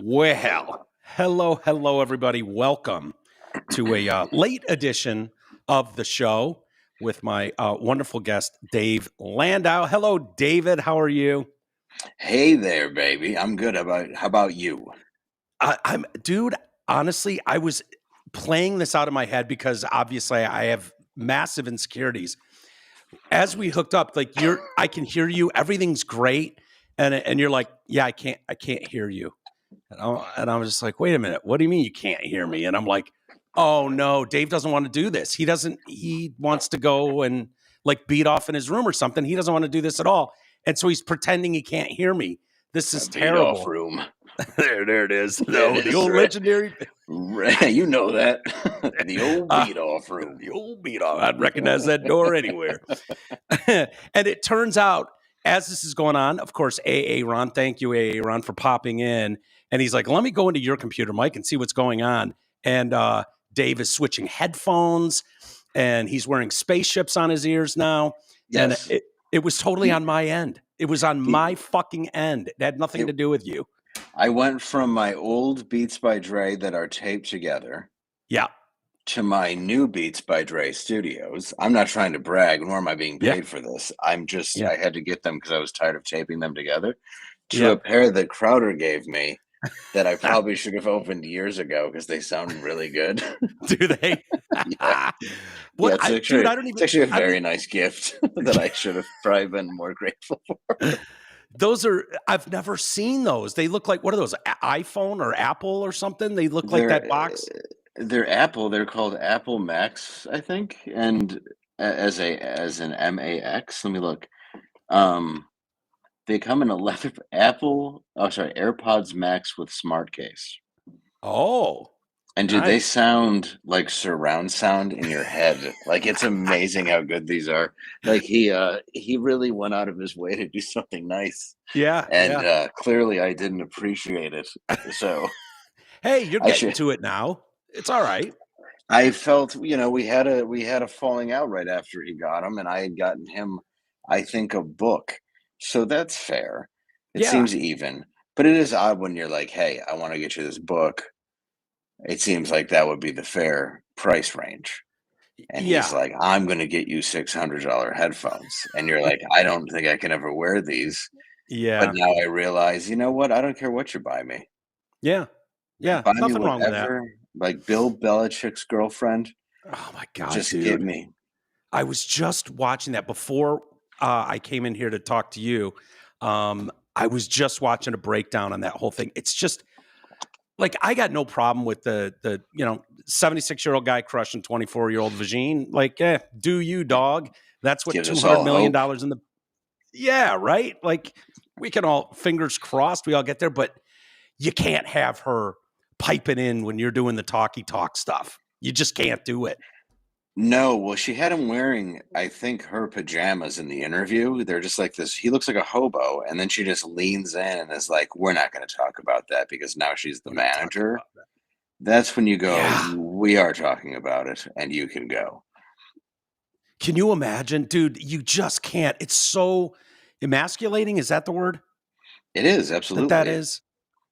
Well, hello, everybody. Welcome to a late edition of the show with my wonderful guest, Dave Landau. Hello, David. How are you? Hey there, baby. I'm good. How about you? Dude, honestly, I was playing this out of my head because obviously I have massive insecurities. As we hooked up, I can hear you. Everything's great. And you're like, yeah, I can't hear you. And I was just like, wait a minute, what do you mean you can't hear me? And I'm like, oh no, Dave doesn't want to do this. He wants to go and like beat off in his room or something. He doesn't want to do this at all. And so he's pretending he can't hear me. This is terrible. Beat off room. there it is. The old legendary. You know that. The old beat off room. The old beat off. I'd recognize that door anywhere. And it turns out, as this is going on, of course, Ron, thank you, Ron, for popping in. And he's like, let me go into your computer, Mike, and see what's going on. And Dave is switching headphones, and he's wearing spaceships on his ears now. Yes. And it was totally on my end. It was on my fucking end. It had nothing to do with you. I went from my old Beats by Dre that are taped together. Yeah. To my new Beats by Dre studios. I'm not trying to brag, nor am I being paid for this. I had to get them because I was tired of taping them together. To a pair that Crowder gave me that I probably should have opened years ago because they sound really good. Do they? Yeah. It's actually a very nice gift that I should have probably been more grateful for. I've never seen those. They look like, what are those, iPhone or Apple or something? They look like that box. They're Apple. They're called Apple Max, I think. And as an MAX, let me look. They come in a leather AirPods Max with smart case. Oh. And dude, they sound like surround sound in your head. Like, it's amazing how good these are. Like, he really went out of his way to do something nice. Yeah. And clearly I didn't appreciate it. So hey, you're getting to it now. It's all right. I felt, we had a falling out right after he got him, and I had gotten him, I think, a book. So that's fair. It seems even. But it is odd when you're like, hey, I want to get you this book. It seems like that would be the fair price range. And he's like, I'm going to get you $600 headphones. And you're like, I don't think I can ever wear these. Yeah. But now I realize, you know what? I don't care what you buy me. Yeah. Yeah. Buy Nothing me wrong with that. Like Bill Belichick's girlfriend. Oh my God, just dude. give me. I was just watching that before I came in here to talk to you. I was just watching a breakdown on that whole thing. It's just like, I got no problem with the 76-year-old guy crushing 24-year-old vagine. Like, do you, dog? That's what $200 million in the. Yeah, right. Like, we can all, fingers crossed, we all get there, but you can't have her piping in when you're doing the talky talk stuff. You just can't do it. No, well, she had him wearing, I think, her pajamas in the interview. They're just like this. He looks like a hobo. And then she just leans in and is like, we're not going to talk about that because now she's the manager. That's when you go, we are talking about it and you can go. Can you imagine? Dude, you just can't. It's so emasculating. Is that the word? It is, absolutely. That is.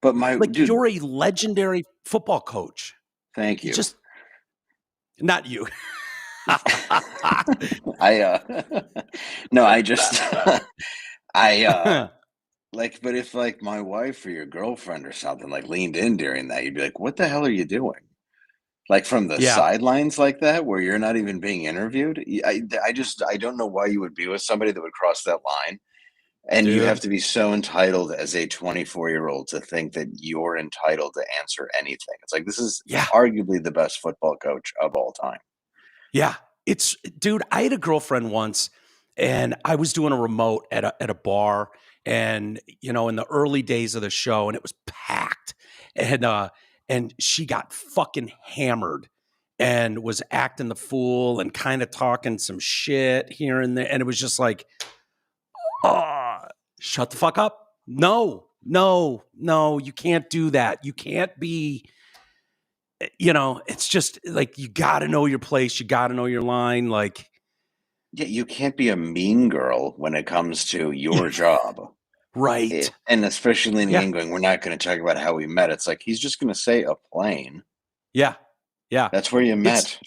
But dude, you're a legendary football coach. Thank you. Not you. But if like my wife or your girlfriend or something like leaned in during that, you'd be like, what the hell are you doing? Like from the sidelines like that, where you're not even being interviewed. I don't know why you would be with somebody that would cross that line. And you have to be so entitled as a 24-year-old to think that you're entitled to answer anything. It's like, this is arguably the best football coach of all time. Yeah. Dude, I had a girlfriend once and I was doing a remote at a bar and, in the early days of the show, and it was packed and she got fucking hammered and was acting the fool and kind of talking some shit here and there. And it was just like, shut the fuck up. No, you can't do that. You can't be, it's just like, you got to know your place. You got to know your line. Like, yeah, you can't be a mean girl when it comes to your job. Right. And especially leaning Yeah. in going, "We're not gonna talk about how we met." It's like, he's just gonna say a plane. Yeah. Yeah. That's where you It's met.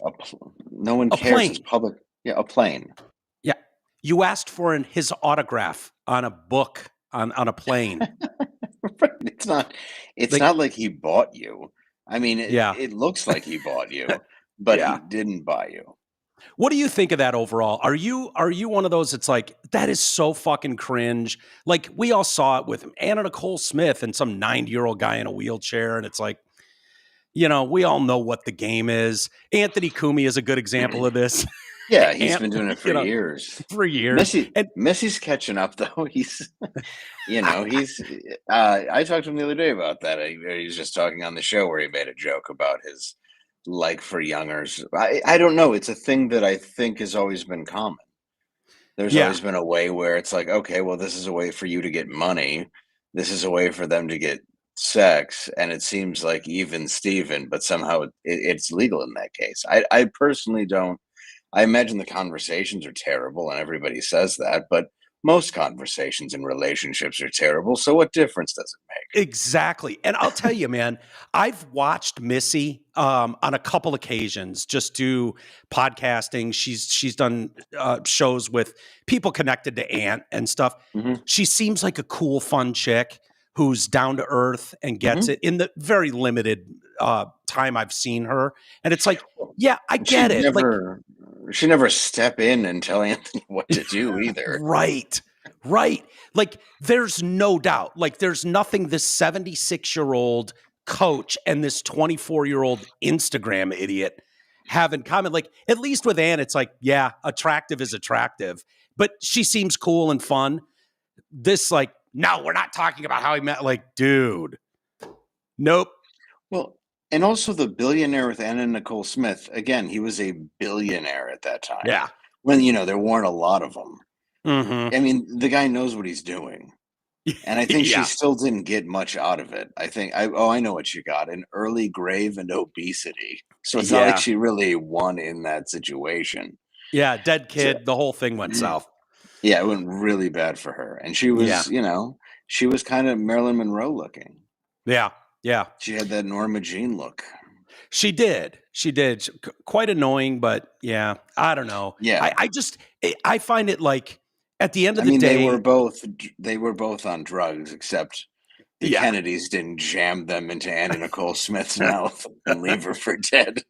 No one a cares. It's plane. public. Yeah, a plane. Yeah. You asked for his autograph on a book on a plane. Right, it's not Like, like he bought you. I mean, it yeah. it looks like he bought you, but he Yeah. didn't buy you. What do you think of that overall? Are you one of those that's like, that is so fucking cringe? Like, we all saw it with Anna Nicole Smith and some 90-year-old guy in a wheelchair, and it's like, we all know what the game is. Anthony Cumia is a good example of this. Yeah, he's And, been doing it for years. for years. Messi And Messi's catching up though. He's I talked to him the other day about that. He was just talking on the show where he made a joke about his like for youngers. I don't know. It's a thing that I think has always been common. There's yeah, always been a way where it's like, okay, well, this is a way for you to get money. This is a way for them to get sex. And it seems like even Steven, but somehow it's legal in that case. I personally don't. I imagine the conversations are terrible and everybody says that, but most conversations in relationships are terrible. So what difference does it make? exactly. And I'll tell you, man, I've watched Missy on a couple occasions just do podcasting. She's done shows with people connected to Ant and stuff. Hmm. She seems like a cool, fun chick who's down to earth and gets Hmm. it in the very limited time I've seen her. And it's like, yeah, I get She'd it. Like, never step in and tell Anthony what to do either. right. Right. Like, there's no doubt. Like, there's nothing this 76-year-old coach and this 24-year-old Instagram idiot have in common. Like, at least with Ann, it's like, yeah, attractive is attractive, but she seems cool and fun. This, like, no, we're not talking about how he met. Like, dude, nope. Well, and also the billionaire with Anna Nicole Smith. Again, he was a billionaire at that time Yeah. when, there weren't a lot of them. Mm-hmm. I mean, the guy knows what he's doing. And I think she Yeah. still didn't get much out of it. I know what she got, an early grave and obesity. So it's not like Yeah. she really won in that situation. Yeah. Dead So, kid. The whole thing went south. yeah, it went really bad for her. And she Yeah. was, she was kind of Marilyn Monroe looking. Yeah. Yeah. She had that Norma Jean look. She did. She did. Quite annoying, but yeah, I don't know. Yeah. I find it like at the end of I the mean, day, they were both on drugs, except the yeah. Kennedys didn't jam them into Anna Nicole Smith's mouth and leave her for dead.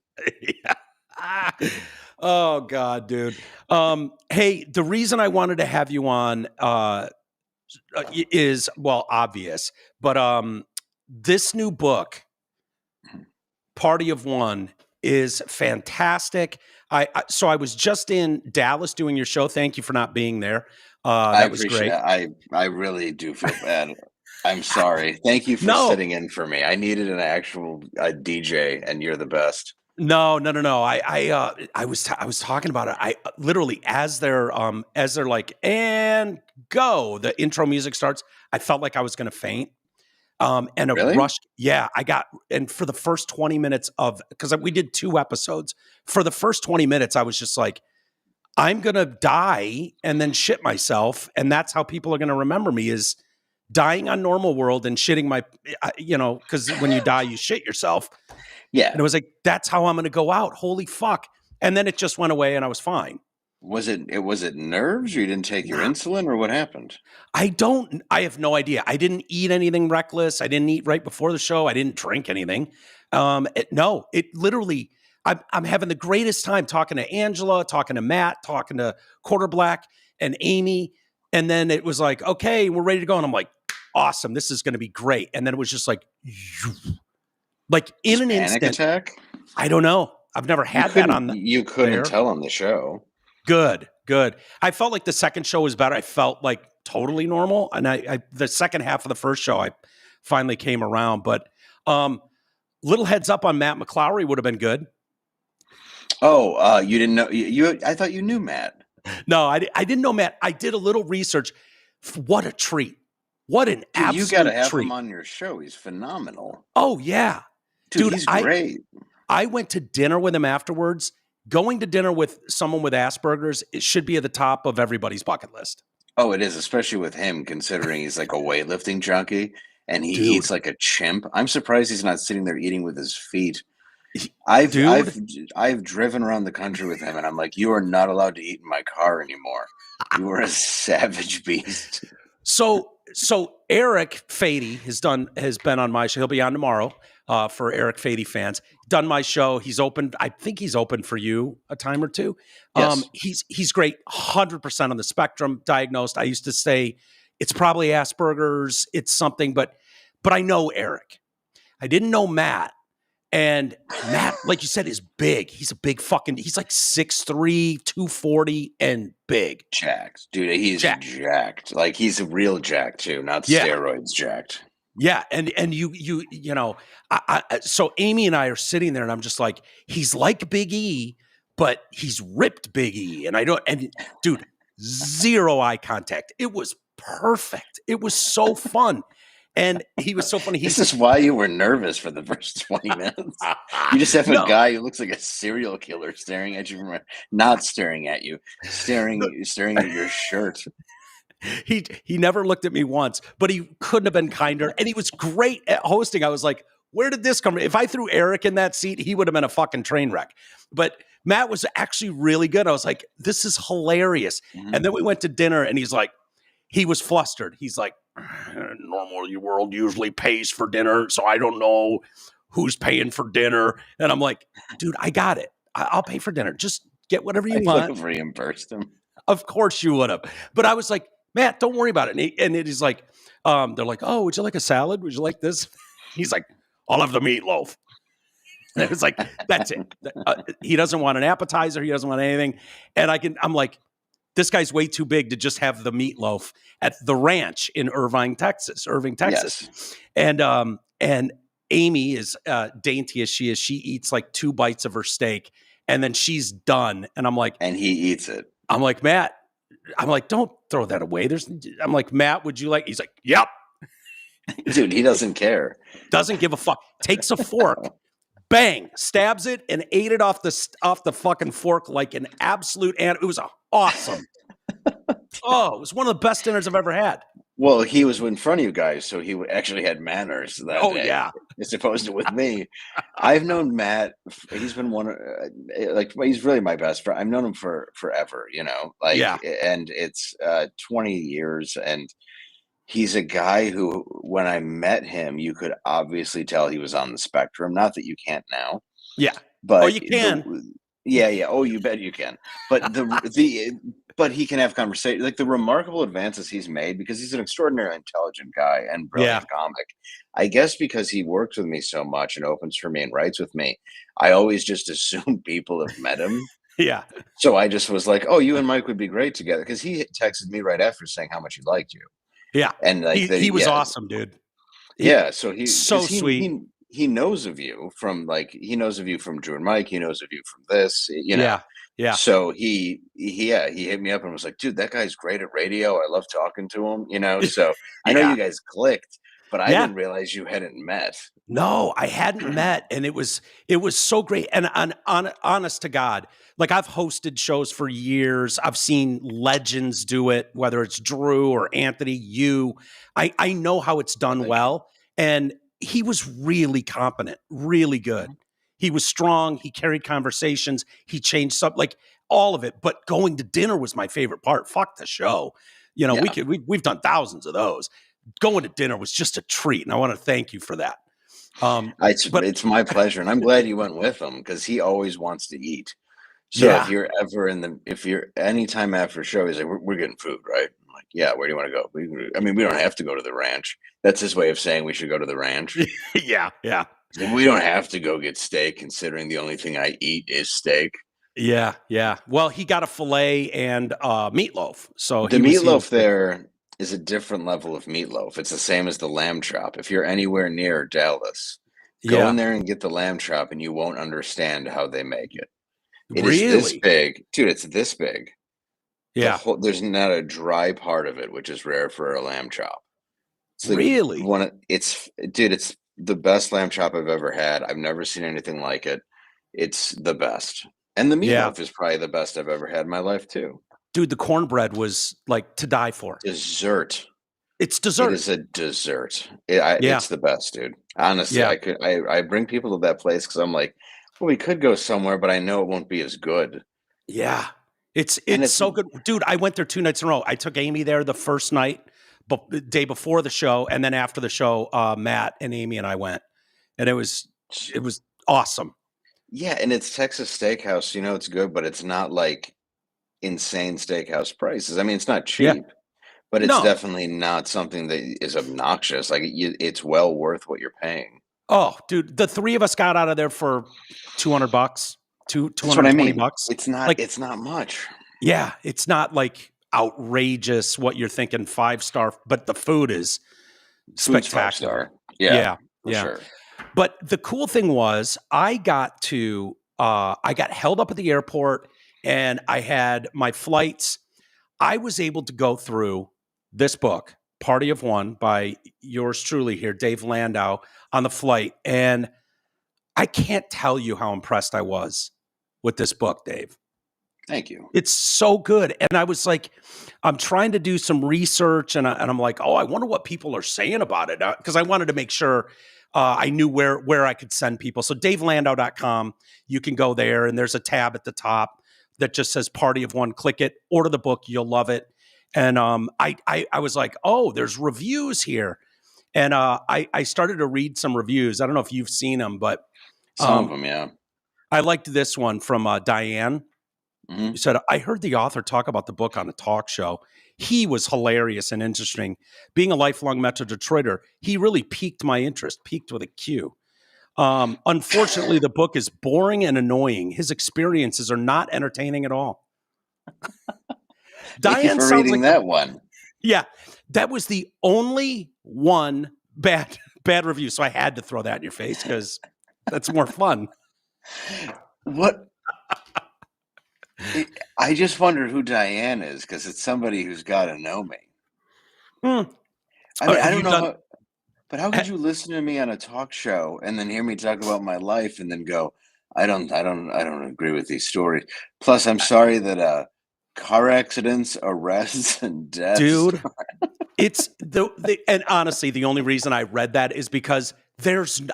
Yeah. Ah. Oh God, dude. Hey, the reason I wanted to have you on is, well, obvious, but this new book, Party of One, is fantastic. So I was just in Dallas doing your show. Thank you for not being there. I That was appreciate great. it. I really do feel bad. I'm sorry. Thank you for No, sitting in for me. I needed an actual DJ, and you're the best. no. I was talking about it. I literally, as they're like, and go, the intro music starts. I felt like I was going to faint. And a Really? rush. Yeah, and for the first 20 minutes because we did 2 episodes. For the first 20 minutes, I was just like, I'm going to die and then shit myself. And that's how people are going to remember me, is dying on Normal World and shitting because when you die, you shit yourself. Yeah. And it was like, that's how I'm going to go out. Holy fuck. And then it just went away and I was fine. Was it nerves, or you didn't take your insulin, or what happened? I have no idea. I didn't eat anything reckless. I didn't eat right before the show. I didn't drink anything. It literally, I'm having the greatest time talking to Angela, talking to Matt, talking to Quarter Black and Amy. And then it was like, okay, we're ready to go. And I'm like, awesome. This is going to be great. And then it was just like in Just an panic instant. attack? I don't know. I've never had that on You couldn't there. tell on the show. Good. I felt like the second show was better. I felt like totally normal. And the second half of the first show, I finally came around. But little heads up on Matt McClowry would have been good. Oh, you didn't know? I thought you knew Matt. No, I didn't know Matt. I did a little research. What a treat. What an Dude, absolute you got to have treat. him on your show. He's phenomenal. Oh, yeah. Dude, he's great. I went to dinner with him afterwards. Going to dinner with someone with Asperger's, it should be at the top of everybody's bucket list. Oh, it is, especially with him, considering he's like a weightlifting junkie and he Dude, eats like a chimp. I'm surprised he's not sitting there eating with his feet. he- I've dude. I've I've driven around the country with him, and I'm like, you are not allowed to eat in my car anymore. You are a savage beast. So Eric Fady has been on my show. He'll be on tomorrow for Eric Fady fans. Done my show. He's open. I think he's open for you a time or two. Yes. He's great. 100% on the spectrum. Diagnosed. I used to say it's probably Asperger's. It's something, but I know Eric. I didn't know Matt. And Matt, like you said, is big. He's a big fucking. He's like 6'3", 240, and big. Jacked. Dude, he's jacked. Like, he's real jacked, too, not Yeah. steroids jacked. Yeah, and you know, so Amy and I are sitting there, and I'm just like, he's like Big E, but he's ripped Big E, and dude, zero eye contact. It was perfect. It was so fun, and he was so funny. This is why you were nervous for the first 20 minutes. You just have a guy who looks like a serial killer staring at you not staring at you, staring at your shirt. He never looked at me once, but he couldn't have been kinder. And he was great at hosting. I was like, where did this come from? If I threw Eric in that seat, he would have been a fucking train wreck. But Matt was actually really good. I was like, this is hilarious. Mm-hmm. And then we went to dinner, and he was flustered. He's like, normal world usually pays for dinner, so I don't know who's paying for dinner. And I'm like, dude, I got it. I'll pay for dinner. Just get whatever you want. I would have reimbursed him. Of course you would have. But I was like, Matt, don't worry about it. And it is like, they're like, oh, would you like a salad? Would you like this? He's like, I'll have the meatloaf. And it was like, that's it. He doesn't want an appetizer. He doesn't want anything. And I'm like, this guy's way too big to just have the meatloaf at the ranch in Irving, Texas. Yes. And Amy is dainty as she is. She eats like 2 bites of her steak, and then she's done. And I'm like, and he eats it. I'm like, Matt, don't throw that away. I'm like, Matt, would you like? He's like, yep. Dude, he doesn't care. Doesn't give a fuck. Takes a fork, bang, stabs it, and ate it off the fucking fork like an absolute It was awesome. Oh, it was one of the best dinners I've ever had. Well, he was in front of you guys, so he actually had manners that day, yeah. as opposed to with me. I've known Matt. He's been he's really my best friend. I've known him for forever, and it's 20 years. And he's a guy who, when I met him, you could obviously tell he was on the spectrum. Not that you can't now. Yeah. But you can. Yeah. Oh, you bet you can. But but he can have conversation. Like, the remarkable advances he's made, because he's an extraordinarily intelligent guy and brilliant comic. I guess because he works with me so much and opens for me and writes with me, I always just assume people have met him. Yeah. So I just was like, oh, you and Mike would be great together, because he texted me right after saying how much he liked you. Yeah. And like he was awesome, dude. So he's so sweet. He knows of you from Drew and Mike. He knows of you from this, Yeah. So he hit me up and was like, dude, that guy's great at radio. I love talking to him, So I know you guys clicked, but I didn't realize you hadn't met. No, I hadn't met. And it was so great. And honest to God, like, I've hosted shows for years. I've seen legends do it, whether it's Drew or Anthony, I know how it's done well. And he was really competent, really good. He was strong. He carried conversations. He changed something, like all of it. But going to dinner was my favorite part. Fuck the show. We've done thousands of those. Going to dinner was just a treat. And I want to thank you for that. It's my pleasure. And I'm glad you went with him, because he always wants to eat. So if you're ever anytime after a show, he's like, we're getting food, right? I'm like, yeah, where do you want to go? We don't have to go to the ranch. That's his way of saying we should go to the ranch. Yeah. We don't have to go get steak, considering the only thing I eat is steak. Yeah. Well, he got a filet and meatloaf. So the meatloaf there is a different level of meatloaf. It's the same as the lamb chop. If you're anywhere near Dallas, go in there and get the lamb chop, and you won't understand how they make it. It is this big. Dude, it's this big. Yeah. There's not a dry part of it, which is rare for a lamb chop. Really? It's the best lamb chop I've ever had. I've never seen anything like it. It's the best. And the meatloaf is probably the best I've ever had in my life, too. Dude, the cornbread was like to die for. Dessert. It's It dessert. is a dessert. Yeah. It's the best, dude. Honestly, Yeah. I bring people to that place because I'm like, well, we could go somewhere, but I know it won't be as good. Yeah. And It's it's so good. Dude, I went there 2 nights in a row. I took Amy there the first night, but the day before the show, and then after the show, Matt and Amy and I went. And it was awesome. yeah, and it's Texas Steakhouse. You know, it's good, but it's not like insane steakhouse prices. I mean, it's not Yeah. cheap, but it's No. definitely not something that is obnoxious. Like it's well worth what you're paying. Oh, dude, the 3 of us got out of there for $200, That's what I mean. $220. Like, It's not much. yeah, it's not like outrageous what you're thinking 5-star, but the food is Food's spectacular. 5-star. Yeah, Yeah. for Yeah. sure. But the cool thing was I got held up at the airport and I had my flights. I was able to go through this book, Party of One by yours truly here, Dave Landau, on the flight. And I can't tell you how impressed I was with this book, Dave. Thank you. It's so good. And I was like, I'm trying to do some research and I'm like, oh, I wonder what people are saying about it. Because I wanted to make sure I knew where I could send people. So davelandau.com, you can go there and there's a tab at the top that just says Party of One. Click it, order the book, you'll love it. And I was like, oh, there's reviews here. And I started to read some reviews. I don't know if you've seen them, but Some of them, yeah. I liked this one from Diane. Mhm. He said, I heard the author talk about the book on a talk show. He was hilarious and interesting. Being a lifelong Metro Detroiter, he really piqued my interest, piqued with a Q. Unfortunately, the book is boring and annoying. His experiences are not entertaining at all. Thank you Diane for sounds reading like that one. yeah, that was the only one bad review. So I had to throw that in your face because that's more fun. What? I just wondered who Diane is because it's somebody who's got to know me. Hmm. I mean, I Have don't you know done? how, but how could you listen to me on a talk show and then hear me talk about my life and then go, I don't agree with these stories. Plus, I'm sorry that car accidents, arrests, and deaths. Dude, it's and honestly, the only reason I read that is because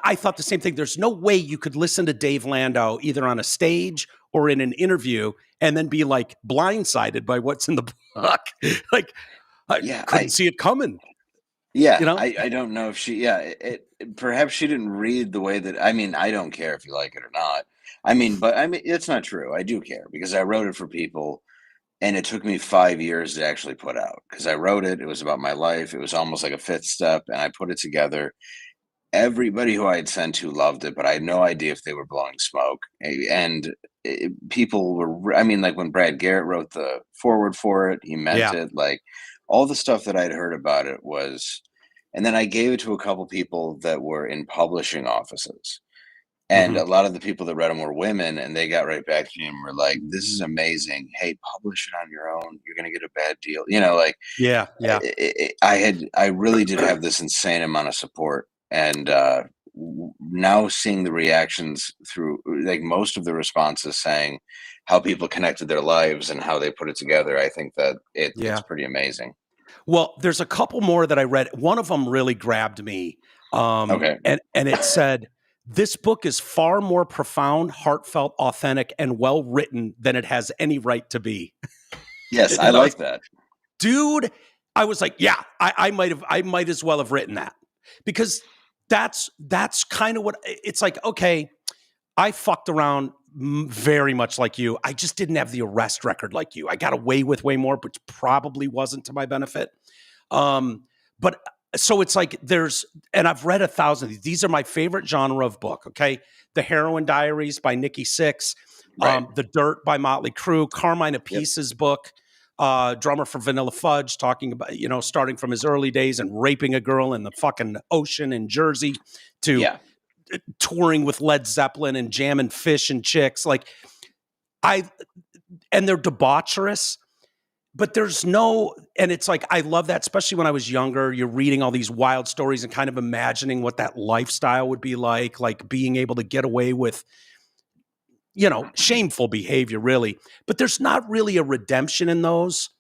I thought the same thing. There's no way you could listen to Dave Landau either on a stage or in an interview and then be like blindsided by what's in the book. Like, I Yeah, couldn't see it coming, yeah, you know? I don't know if she, yeah, perhaps she didn't read the way that, I mean, I don't care if you like it or not. I mean, but I mean, it's not true. I do care because I wrote it for people and it took me 5 years to actually put out because I wrote it. It was about my life. It was almost like a fifth step and I put it together. Everybody who I had sent to loved it, but I had no idea if they were blowing smoke. And people were, I mean, like when Brad Garrett wrote the forward for it, he meant Yeah. it. Like all the stuff that I'd heard about it was, and then I gave it to a couple people that were in publishing offices. And Hmm. a lot of the people that read them were women, and they got right back to me and were like, "This is amazing. Hey, publish it on your own. You're going to get a bad deal." You know, like Yeah. Yeah. I really did have this insane amount of support, and now seeing the reactions through, like most of the responses saying how people connected their lives and how they put it together, I think that it's Yeah. pretty amazing. Well, there's a couple more that I read. One of them really grabbed me. Okay. And it said, this book is far more profound, heartfelt, authentic, and well written than it has any right to be. Yes, I And I was, like that. dude, I was like, yeah, I might as well have written that because that's kind of what it's like. Okay, I fucked around very much like you. I just didn't have the arrest record like you. I got away with way more, which probably wasn't to my benefit. But so it's like and I've read 1,000 of these. These are my favorite genre of book. Okay, The Heroin Diaries by Nikki Sixx, Right. The Dirt by Motley Crue, Carmine Yep. Appice's book, drummer for Vanilla Fudge, talking about starting from his early days and raping a girl in the fucking ocean in Jersey to Yeah. touring with Led Zeppelin and jamming fish and chicks. Like and they're debaucherous, but and it's like, I love that, especially when I was younger, you're reading all these wild stories and kind of imagining what that lifestyle would be like being able to get away with, shameful behavior, really. But there's not really a redemption in those.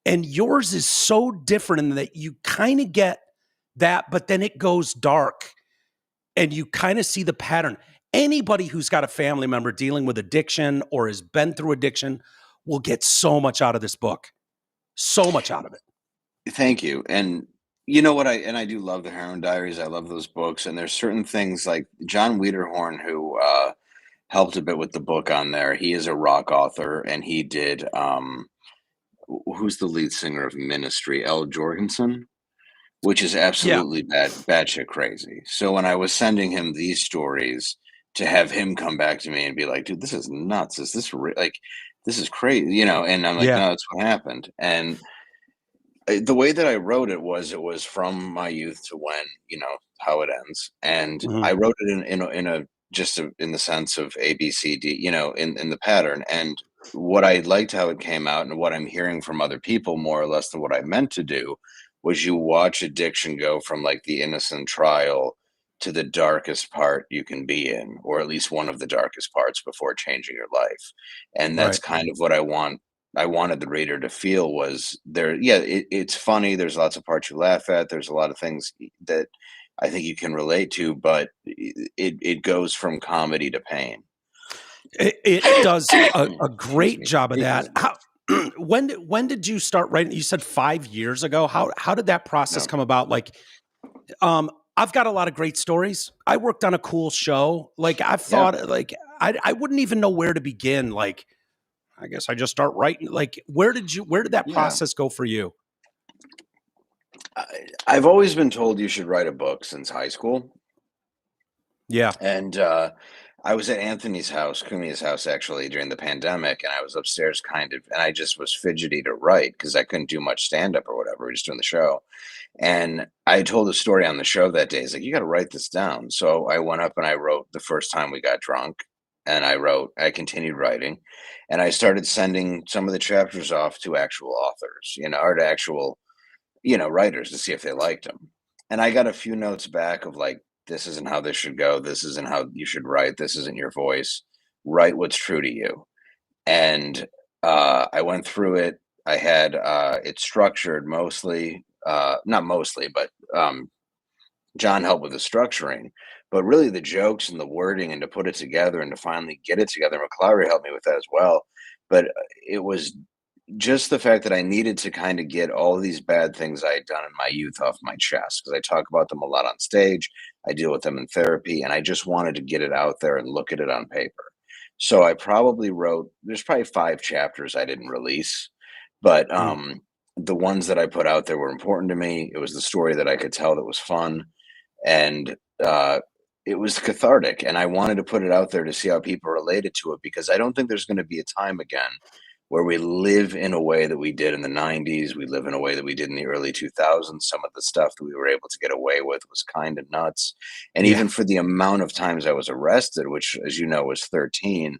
And yours is so different in that you kind of get that, but then it goes dark and you kind of see the pattern. Anybody who's got a family member dealing with addiction or has been through addiction will get so much out of this book. So much out of it. Thank you. And you know what? I do love the Heroin Diaries. I love those books. And there's certain things like John Wiederhorn, who helped a bit with the book on there. He is a rock author, and he did. Who's the lead singer of Ministry? L. Jorgensen, which is Yeah. absolutely batshit crazy. So when I was sending him these stories, to have him come back to me and be like, "Dude, this is nuts. Is this like this is crazy?" And I'm like, Yeah. "No, that's what happened." And the way that I wrote it was from my youth to when, how it ends. And Mhm. I wrote it in the sense of A, B, C, D, in the pattern. And what I liked how it came out and what I'm hearing from other people more or less than what I meant to do was you watch addiction go from like the innocent trial to the darkest part you can be in, or at least one of the darkest parts before changing your life. And that's Right. kind of what I wanted the reader to feel was there. Yeah, it's funny. There's lots of parts you laugh at. There's a lot of things that I think you can relate to, but it goes from comedy to pain. It does a Excuse great me. job of that. How, when did you start writing? You said 5 years ago. How did that process No. come about? Like, I've got a lot of great stories. I worked on a cool show. Like, I've Yeah. thought, like, I wouldn't even know where to begin. Like, I guess I just start writing. Like, where did that Yeah. process go for you? I've always been told you should write a book since high school. Yeah. And I was at Anthony's house, Kumia's house, actually, during the pandemic, and I was upstairs and I just was fidgety to write because I couldn't do much stand up or whatever. We were just doing the show. And I told a story on the show that day. He's like, "You got to write this down." So I went up and I wrote the first time we got drunk. And I continued writing, and I started sending some of the chapters off to actual authors, or to actual, writers to see if they liked them. And I got a few notes back of like, this isn't how this should go. This isn't how you should write. This isn't your voice. Write what's true to you. And I went through it. I had it structured mostly, not mostly, but John helped with the structuring, but really the jokes and the wording and to put it together and to finally get it together. McClary helped me with that as well. But it was just the fact that I needed to kind of get all these bad things I had done in my youth off my chest because I talk about them a lot on stage. I deal with them in therapy, and I just wanted to get it out there and look at it on paper. So I probably there's probably 5 chapters I didn't release, but Mm. the ones that I put out there were important to me. It was the story that I could tell that was fun, and it was cathartic. And I wanted to put it out there to see how people related to it because I don't think there's going to be a time again where we live in a way that we did in the 90s. We live in a way that we did in the early 2000s. Some of the stuff that we were able to get away with was kind of nuts. And Yeah. even for the amount of times I was arrested, which, as you know, was 13,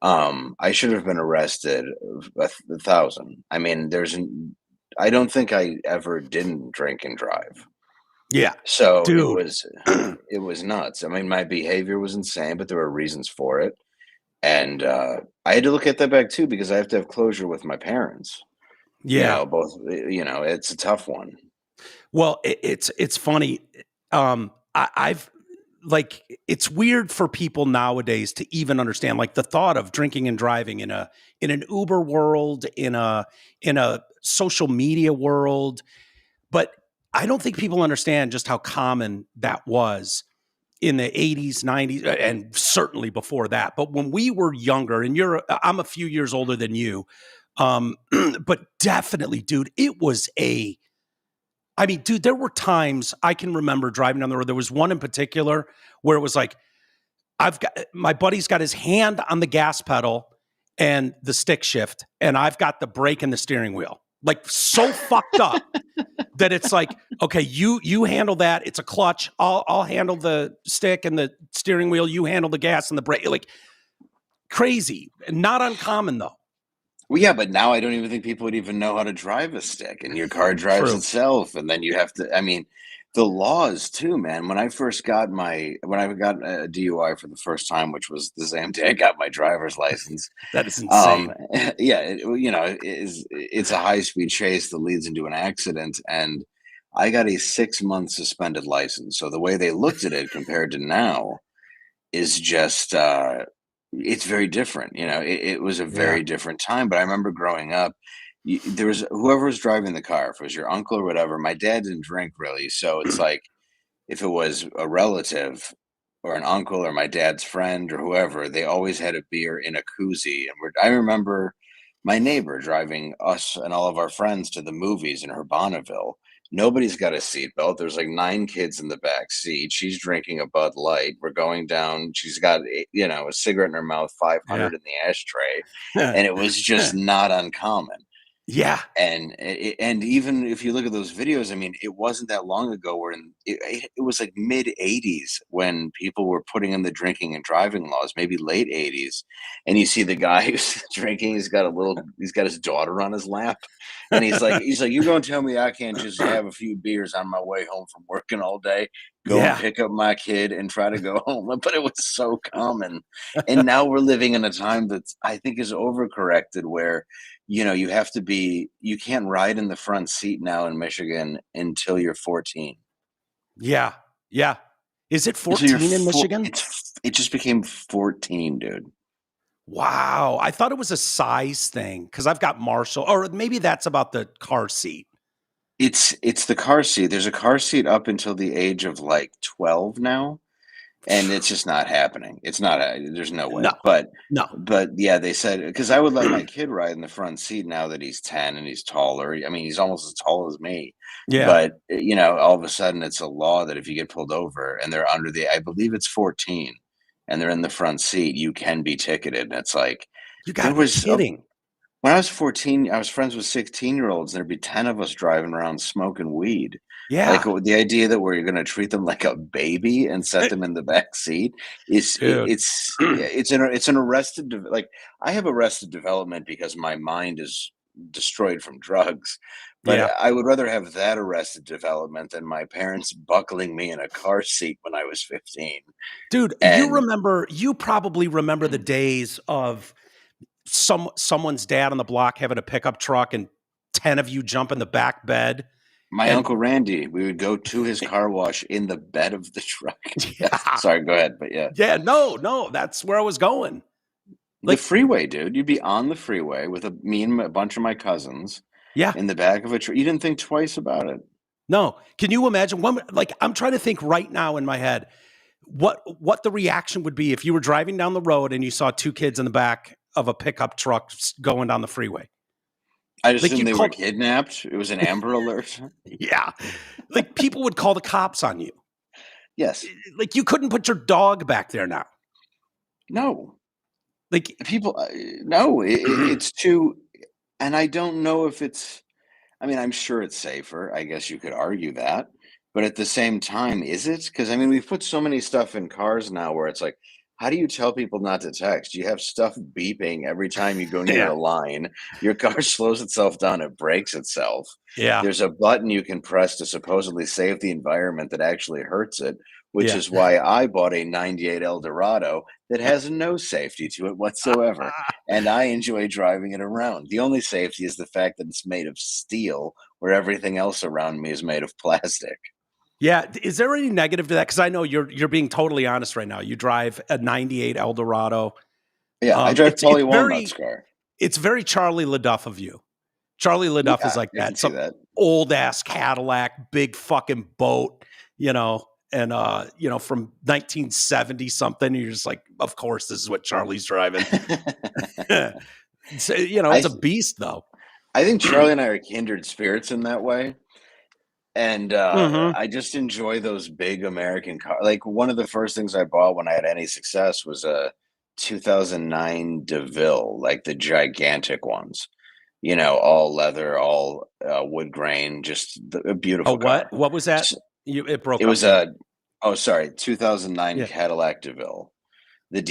I should have been arrested 1,000. I mean, I don't think I ever didn't drink and drive. Yeah. So it Dude. was it was nuts. I mean, my behavior was insane, but there were reasons for it. And I had to look at that back too because I have to have closure with my parents. Yeah. Both. It's a tough one. Well, it's funny. I've like it's weird for people nowadays to even understand like the thought of drinking and driving in an Uber world, in a social media world. But I don't think people understand just how common that was in the 80s, 90s, and certainly before that. But when we were younger, and I'm a few years older than you, but definitely, dude, I mean, dude, there were times I can remember driving down the road. There was one in particular where it was like, my buddy's got his hand on the gas pedal and the stick shift, and I've got the brake and the steering wheel. Like so fucked up that it's like, okay, you handle that. It's a clutch. I'll handle the stick and the steering wheel. You handle the gas and the brake. Like crazy, not uncommon though. Well, yeah, but now I don't even think people would even know how to drive a stick, and your car drives True. itself, and then you have to. I mean, The laws too, man. When I got a DUI for the first time, which was the same day I got my driver's license. That is insane. Yeah, it's a high speed chase that leads into an accident, and I got a 6-month suspended license. So the way they looked at it compared to now is just it's very different. It was a Yeah. very different time. But I remember growing up, there was whoever was driving the car, if it was your uncle or whatever. My dad didn't drink really, so it's like if it was a relative or an uncle or my dad's friend or whoever, they always had a beer in a koozie. And I remember my neighbor driving us and all of our friends to the movies in Bonneville. Nobody's got a seatbelt. There's like 9 kids in the back seat. She's drinking a Bud Light. We're going down. She's got, a cigarette in her mouth, Yeah. 500 in the ashtray. And it was just not uncommon. Yeah. And even if you look at those videos, I mean, it wasn't that long ago where it was like mid 80s when people were putting in the drinking and driving laws, maybe late 80s. And you see the guy who's drinking, he's got his daughter on his lap. And he's like, you gonna tell me I can't just have a few beers on my way home from working all day, go and Yeah. pick up my kid and try to go home. But it was so common. And now we're living in a time that I think is overcorrected where you can't ride in the front seat now in Michigan until you're 14. Yeah. Yeah. Is it So you're 14 in Michigan? it just became 14, dude. Wow. I thought it was a size thing because I've got Marshall, or maybe that's about the car seat. It's the car seat. There's a car seat up until the age of like 12 now. And it's just not happening. It's not. There's no way. No, But no. yeah, they said because I would let my kid ride in the front seat now that he's 10 and he's taller. I mean, he's almost as tall as me. Yeah. But all of a sudden, it's a law that if you get pulled over and they're under I believe it's 14, and they're in the front seat, you can be ticketed. And it's like You there gotta be was kidding. when I was 14, I was friends with 16-year-olds, and there'd be 10 of us driving around smoking weed. Like, Yeah. the idea that we're gonna treat them like a baby and set Eh, them in the back seat is dude. it's an arrested like, I have arrested development because my mind is destroyed from drugs, but Yeah. I would rather have that arrested development than my parents buckling me in a car seat when I was 15. Dude, And you probably remember the days of someone's dad on the block having a pickup truck and 10 of you jump in the back bed my and uncle Randy, we would go to his car wash in the bed of the truck. Yes. yeah. Sorry, go ahead, but yeah. Yeah, no, that's where I was going. The Like, freeway, dude. You'd be on the freeway with me and a bunch of my cousins yeah, in the back of a truck. You didn't think twice about it. no. Can you imagine like I'm trying to think right now in my head what the reaction would be if you were driving down the road and you saw 2 kids in the back of a pickup truck going down the freeway. I Like assumed you'd they were call kidnapped. It was an Amber Alert. yeah. Like people would call the cops on you. Yes. Like you couldn't put your dog back there now. No. Like People. No. It's too. And I don't know if it's. I mean, I'm sure it's safer. I guess you could argue that. But at the same time, is it? Because I mean, we've put so many stuff in cars now where it's like, how do you tell people not to text? You have stuff beeping every time you go near yeah. a line. Your car slows itself down, it breaks itself. Yeah. There's a button you can press to supposedly save the environment that actually hurts it, which Yeah. is why I bought a 98 Eldorado that has no safety to it whatsoever. And I enjoy driving it around. The only safety is the fact that it's made of steel, where everything else around me is made of plastic. Yeah, is there any negative to that? Because I know you're being totally honest right now. You drive a '98 Eldorado. Yeah, I drive It's Polly Walnut's car. very Charlie LaDuff of you. Charlie LaDuff is Yeah, like I can that, see some that. old ass Cadillac, big fucking boat, and from 1970 something. You're just like, of course, this is what Charlie's driving. So, I it's a beast though. I think Charlie and I are kindred spirits in that way. And Hmm. I just enjoy those big American cars. Like one of the first things I bought when I had any success was a 2009 DeVille, like the gigantic ones. All leather, all wood grain, just a Oh, beautiful car. what? What was that? S- It broke It up was there. a 2009 Yeah. Cadillac DeVille, the Yeah.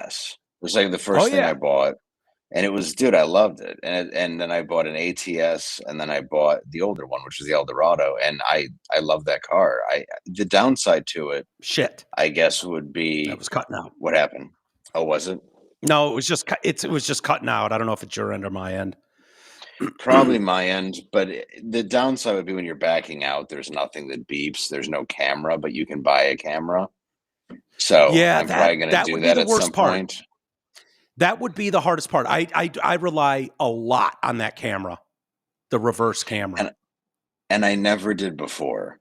DTS. It was like the Oh first thing I yeah. bought. And it was, dude, I loved it. And then I bought an ATS, and then I bought the older one, which was the Eldorado, and I love that car. The downside to it, Shit, I guess, would that be was cutting out. what happened. Oh, was it? No, it was just it was just cutting out. I don't know if it's your end or my end. Probably my end, but the downside would be when you're backing out, there's nothing that beeps. There's no camera, but you can buy a camera. So Yeah, I'm probably going to that do would be that the at some worst part. point. That would be the hardest part. I rely a lot on that camera, the reverse camera. And I never did before.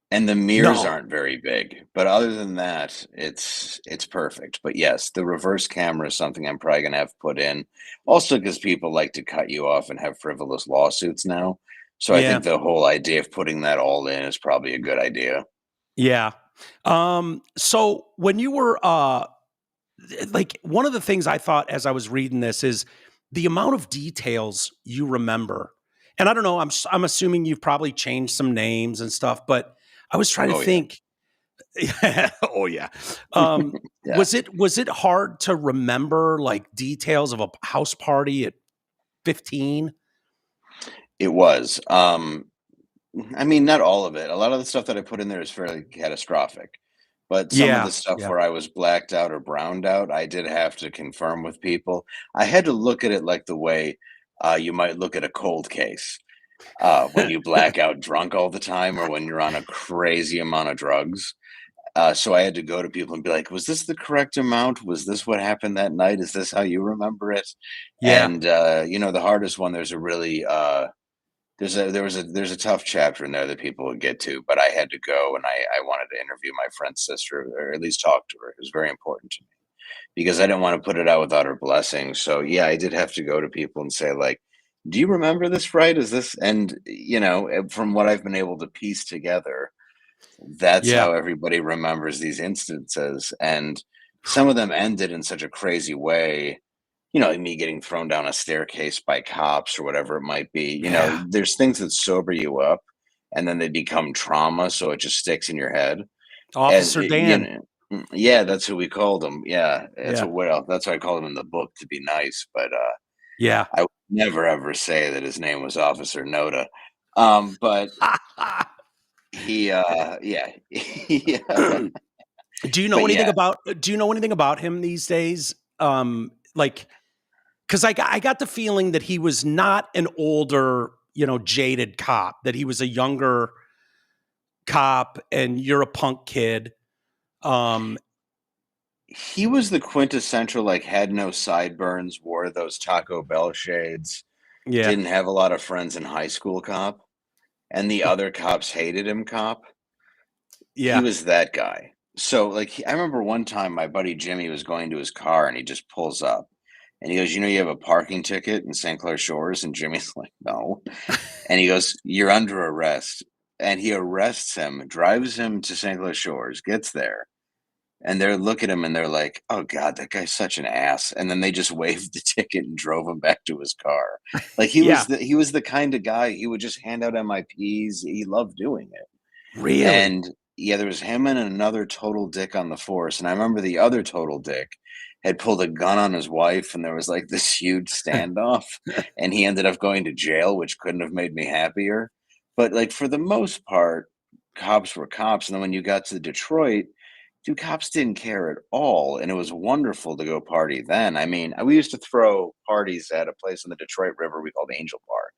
And the mirrors No. aren't very big, but other than that, it's perfect. But yes, the reverse camera is something I'm probably gonna have put in. Also, because people like to cut you off and have frivolous lawsuits now. So I Yeah. think the whole idea of putting that all in is probably a good idea. Yeah. So when you were like one of the things I thought as I was reading this is the amount of details you remember. And I don't know, I'm assuming you've probably changed some names and stuff, but I was trying to Oh yeah. think. Oh yeah. Yeah, Was it hard to remember like details of a house party at 15? it was. I mean, not all of it. A lot of the stuff that I put in there is fairly catastrophic. But some of Yeah. the stuff Yeah. where I was blacked out or browned out, I did have to confirm with people. I had to look at it like the way you might look at a cold case when you black out drunk all the time or when you're on a crazy amount of drugs. So I had to go to people and be like, was this the correct amount? Was this what happened that night? Is this how you remember it? Yeah. And, the hardest one, there's a really, there's a tough chapter in there that people would get to, but I had to go and I wanted to interview my friend's sister or at least talk to her. It was very important to me because I didn't want to put it out without her blessing. So yeah, I did have to go to people and say like, "Do you remember this right? Is this?" And from what I've been able to piece together, that's Yeah. how everybody remembers these instances. And some of them ended in such a crazy way, like me getting thrown down a staircase by cops or whatever it might be. Yeah. There's things that sober you up and then they become trauma, so it just sticks in your head. As Officer Dan. yeah, that's who we called him. Yeah, Yeah. that's what I called him in the book to be nice, but Yeah. I would never ever say that his name was Officer Noda. But he yeah. Yeah. But yeah, Do you know anything about him these days? Like, because I got the feeling that he was not an older, jaded cop, that he was a younger cop and you're a punk kid. Um, he was the quintessential, like, had no sideburns, wore those Taco Bell shades, yeah. didn't have a lot of friends in high school cop, and the other cops hated him cop. He Yeah. was that guy. So, like, I remember one time my buddy Jimmy was going to his car and he just pulls up and he goes, you have a parking ticket in St. Clair Shores? And Jimmy's like, no. And he goes, you're under arrest. And he arrests him, drives him to St. Clair Shores, gets there, and they're look at him and they're like, "Oh god, that guy's such an ass." And then they just waived the ticket and drove him back to his car. Like Yeah. he was the kind of guy, he would just hand out MIPs. He loved doing it. Really? And yeah, there was him and another total dick on the force. And I remember the other total dick had pulled a gun on his wife and there was like this huge standoff and he ended up going to jail, which couldn't have made me happier. But like for the most part, cops were cops. And then when you got to Detroit, dude, cops didn't care at all, and it was wonderful to go party then. I mean, we used to throw parties at a place in the Detroit River we called Angel Park,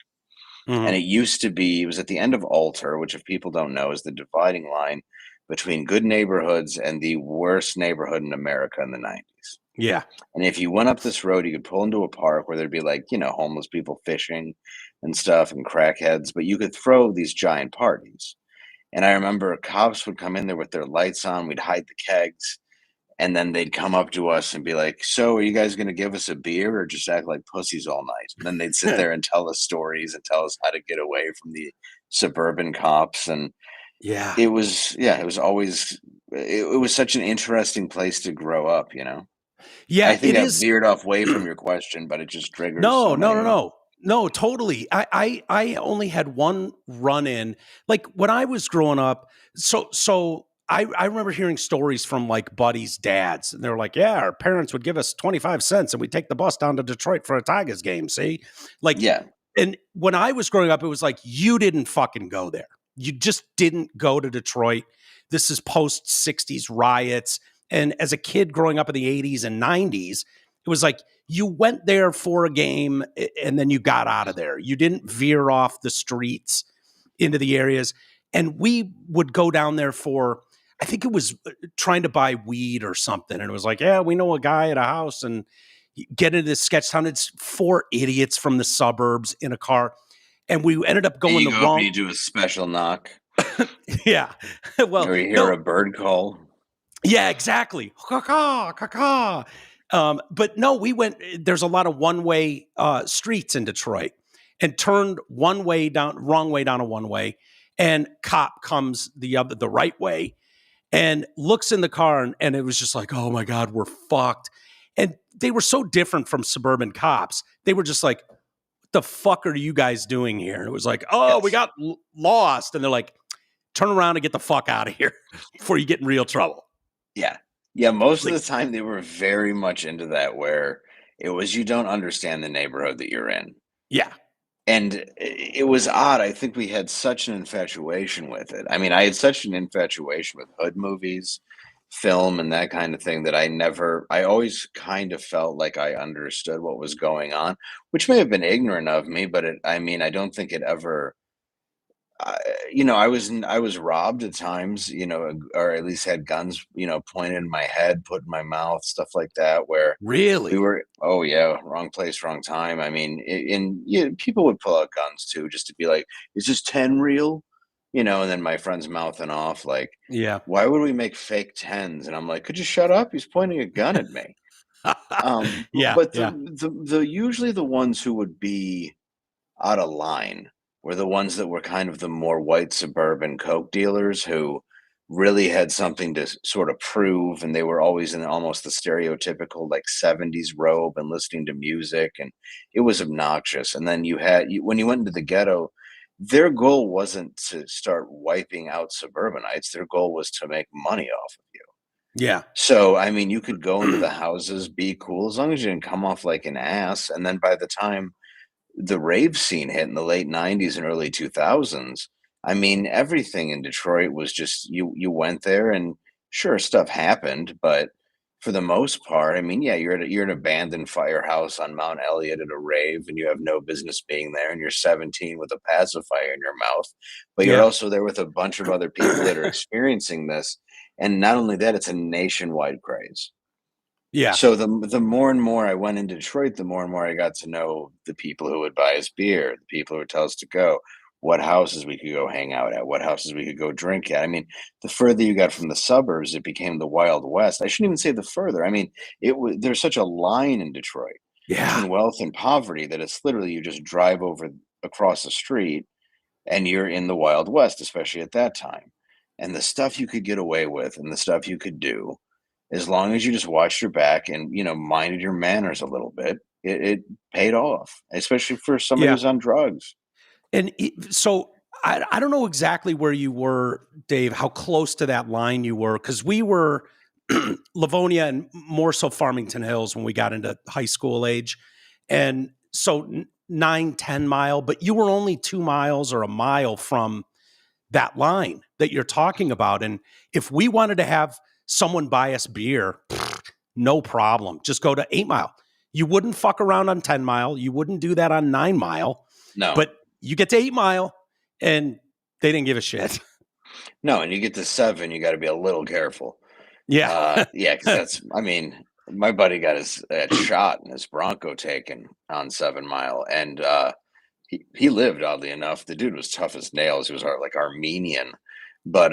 and Mhm. it was at the end of Alter, which if people don't know is the dividing line between good neighborhoods and the worst neighborhood in America in the 90s. Yeah. And if you went up this road, you could pull into a park where there'd be like, homeless people fishing and stuff and crackheads, but you could throw these giant parties. And I remember cops would come in there with their lights on, we'd hide the kegs, and then they'd come up to us and be like, "So, are you guys gonna give us a beer or just act like pussies all night?" And then they'd sit there and tell us stories and tell us how to get away from the suburban cops, and Yeah. it was always it was such an interesting place to grow up, you know? I Yeah, think it I is. veered off way from your question, but it just triggers No, so no, no, many. no. No, totally. I only had one run in. Like when I was growing up, so I remember hearing stories from like buddies' dads, and they were like, "Yeah, our parents would give us 25 cents, and we'd take the bus down to Detroit for a Tigers game." See, like, Yeah. and when I was growing up, it was like you didn't fucking go there. You just didn't go to Detroit. This is post 60s riots, and as a kid growing up in the 80s and 90s, it was like you went there for a game, and then you got out of there. You didn't veer off the streets into the areas. And we would go down there for, I think it was trying to buy weed or something. And it was like, yeah, we know a guy at a house, and get into this sketch town. It's 4 idiots from the suburbs in a car. And we ended up And going you the go up and wrong. you do a special knock, Yeah. Well, or you hear no. a bird call. Yeah, exactly. Caw-caw, caw-caw. But no, we went, there's a lot of one-way streets in Detroit, and turned wrong way down a one-way, and cop comes the right way and looks in the car, and it was just like, oh my God, we're fucked. And they were so different from suburban cops. They were just like, what the fuck are you guys doing here? And it was like, oh, we Yes. got lost. And they're like, turn around and get the fuck out of here before you get in real trouble. Yeah. Yeah, most of Like, the time they were very much into that, where it was you don't understand the neighborhood that you're in. yeah. And it was odd. I think we had such an infatuation with it. I mean, I had such an infatuation with hood movies, film, and that kind of thing, that I always kind of felt like I understood what was going on, which may have been ignorant of me, but I mean, I don't think it ever. I I was robbed at times, or at least had guns, pointed in my head, put in my mouth, stuff like that, where Really? oh yeah, wrong place, wrong time. I mean, people would pull out guns too, just to be like, is this 10 real? And then my friend's mouthing off like, Yeah. why would we make fake tens? And I'm like, could you shut up? He's pointing a gun at me. Yeah. But Yeah. the usually the ones who would be out of line were the ones that were kind of the more white suburban coke dealers, who really had something to sort of prove, and they were always in almost the stereotypical like 70s robe and listening to music, and it was obnoxious. And then when you went into the ghetto, their goal wasn't to start wiping out suburbanites. Their goal was to make money off of you. Yeah. So, I mean, you could go into the houses, be cool, as long as you didn't come off like an ass. And then by the time the rave scene hit in the late 90s and early 2000s, I mean, everything in Detroit was just, you went there, and sure, stuff happened, but for the most part, I mean, yeah, you're an abandoned firehouse on Mount Elliott at a rave, and you have no business being there, and you're 17 with a pacifier in your mouth, but you're Yeah. also there with a bunch of other people that are experiencing this. And not only that, it's a nationwide craze. Yeah. So the more and more I went into Detroit, the more and more I got to know the people who would buy us beer, the people who would tell us to go, what houses we could go hang out at, what houses we could go drink at. I mean, the further you got from the suburbs, it became the Wild West. I shouldn't even say the further. I mean, there's such a line in Detroit Yeah. between wealth and poverty that it's literally you just drive over across the street and you're in the Wild West, especially at that time. And the stuff you could get away with and the stuff you could do, as long as you just watched your back and, minded your manners a little bit, it paid off, especially for somebody Yeah. who's on drugs. And so I don't know exactly where you were, Dave, how close to that line you were, because we were Livonia and more so Farmington Hills when we got into high school age. And so 9-10 mile, but you were only 2 miles or a mile from that line that you're talking about. And if we wanted to have someone buy us beer, no problem. Just go to 8 Mile. You wouldn't fuck around on 10 Mile. You wouldn't do that on 9 Mile. No, But you get to 8 Mile and they didn't give a shit. no, and you get to 7, you got to be a little careful. Yeah. Yeah, because I mean, my buddy got his shot and his Bronco taken on 7 Mile, and he lived, oddly enough. The dude was tough as nails. He was like Armenian, but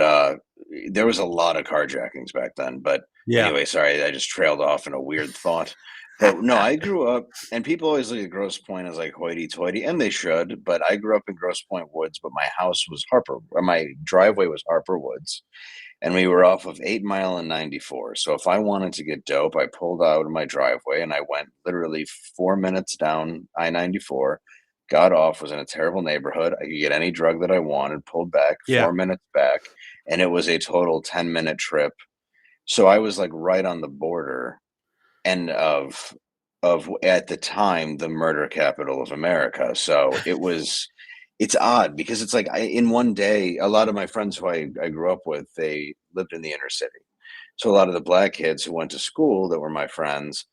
there was a lot of carjackings back then. But Yeah. anyway, sorry, I just trailed off in a weird thought. But no, I grew up, and people always look at Grosse Pointe as like hoity-toity, and they should. But I grew up in Grosse Pointe Woods, but my house was my driveway was Harper Woods, and we were off of 8 Mile and 94. So if I wanted to get dope, I pulled out of my driveway and I went literally 4 minutes down I-94, got off, was in a terrible neighborhood. I could get any drug that I wanted, pulled back, Yeah. 4 minutes back, and it was a total 10-minute trip. So I was like right on the border and of at the time the murder capital of America. So it's odd because it's like in one day, a lot of my friends who I grew up with, they lived in the inner city. So a lot of the black kids who went to school that were my friends,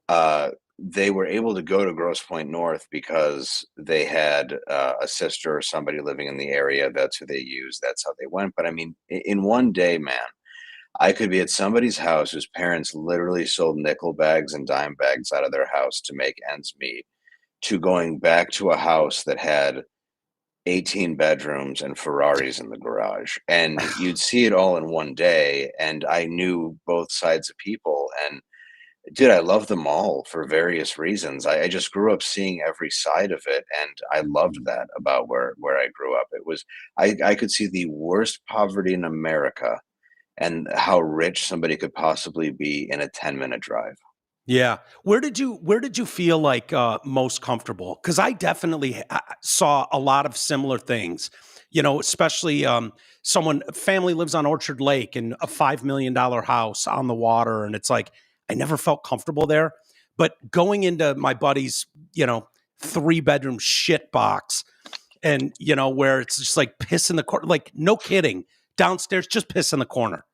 uh, they were able to go to Grosse Pointe North because they had a sister or somebody living in the area. That's who they used. That's how they went. But I mean, in one day, man, I could be at somebody's house whose parents literally sold nickel bags and dime bags out of their house to make ends meet, to going back to a house that had 18 bedrooms and Ferraris in the garage. And you'd see it all in one day. And I knew both sides of people. And dude, I love them all for various reasons. I just grew up seeing every side of it. And I loved that about where I grew up. It was, I could see the worst poverty in America and how rich somebody could possibly be in a 10-minute drive. Yeah. Where did you feel like most comfortable? Because I definitely saw a lot of similar things. Especially someone family lives on Orchard Lake in a $5 million house on the water, and it's like I never felt comfortable there. But going into my buddy's, 3-bedroom shit box, and where it's just like piss in the corner, like no kidding, downstairs, just piss in the corner.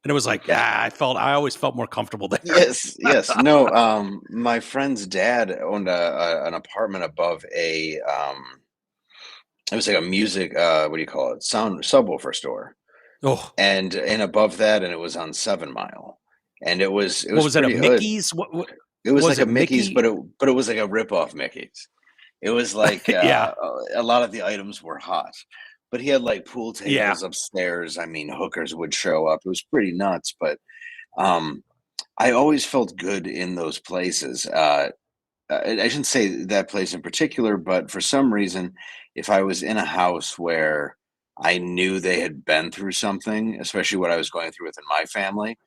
And it was like, I always felt more comfortable there. Yes, yes. No, my friend's dad owned an apartment above it was like a music, what do you call it? Sound subwoofer store. Oh, And above that, and it was on 7 Mile. And it what was was it? A pretty hood. Mickey's? What It was was like a it? Mickey's, Mickey? but it was like a rip-off Mickey's. It was like, Yeah, a lot of the items were hot, but he had, like, pool yeah, tables upstairs. I mean, hookers would show up. It was pretty nuts, but, um, I always felt good in those places. I shouldn't say that place in particular, but for some reason, if I was in a house where I knew they had been through something, especially what I was going through within my family,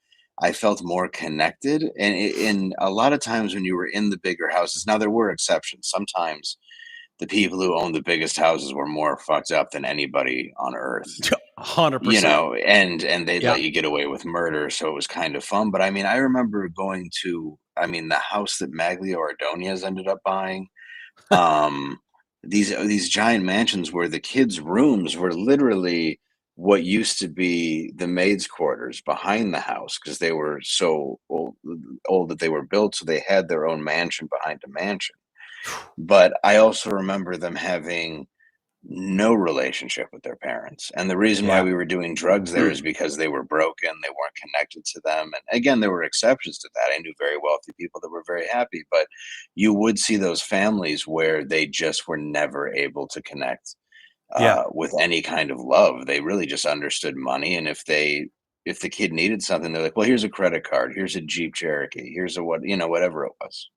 I felt more connected. And a lot of times when you were in the bigger houses, now there were exceptions. Sometimes the people who owned the biggest houses were more fucked up than anybody on earth, 100%. and they'd Yeah, let you get away with murder, so it was kind of fun. But I mean, I remember going to, I mean, the house that Maglio Ordonez ended up buying, um, these giant mansions where the kids' rooms were literally what used to be the maids' quarters behind the house because they were so old that they were built, so they had their own mansion behind a mansion. But I also remember them having no relationship with their parents. And the reason why yeah, we were doing drugs there is because they were broken, they weren't connected to them. And again, there were exceptions to that. I knew very wealthy people that were very happy, but you would see those families where they just were never able to connect yeah, with any kind of love. They really just understood money. And if the kid needed something, they're like, well, here's a credit card, here's a Jeep Cherokee, here's a what, whatever it was.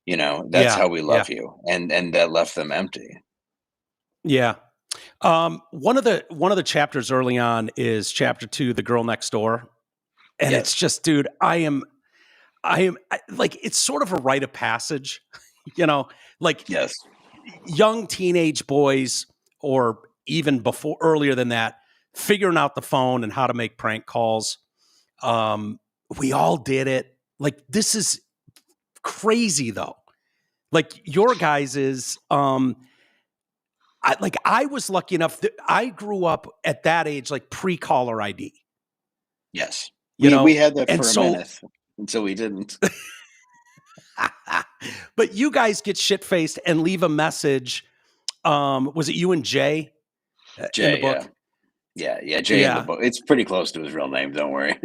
That's yeah, how we yeah, love you. And that left them empty. yeah. One of the chapters early on is chapter 2, The Girl Next Door, and it's Yes. just, dude, like it's sort of a rite of passage, you know, like Yes. young teenage boys, or even before earlier than that, figuring out the phone and how to make prank calls. Um, we all did it. Like this is crazy though. Like your guys is I was lucky enough that I grew up at that age, like pre-caller ID, Yes. you We know? had that And for a so minute until we didn't. but you guys get shit-faced and leave a message. Was it you and Jay in the Jay, yeah. book? Yeah, yeah, Jay in the Yeah. book. It's pretty close to his real name, don't worry.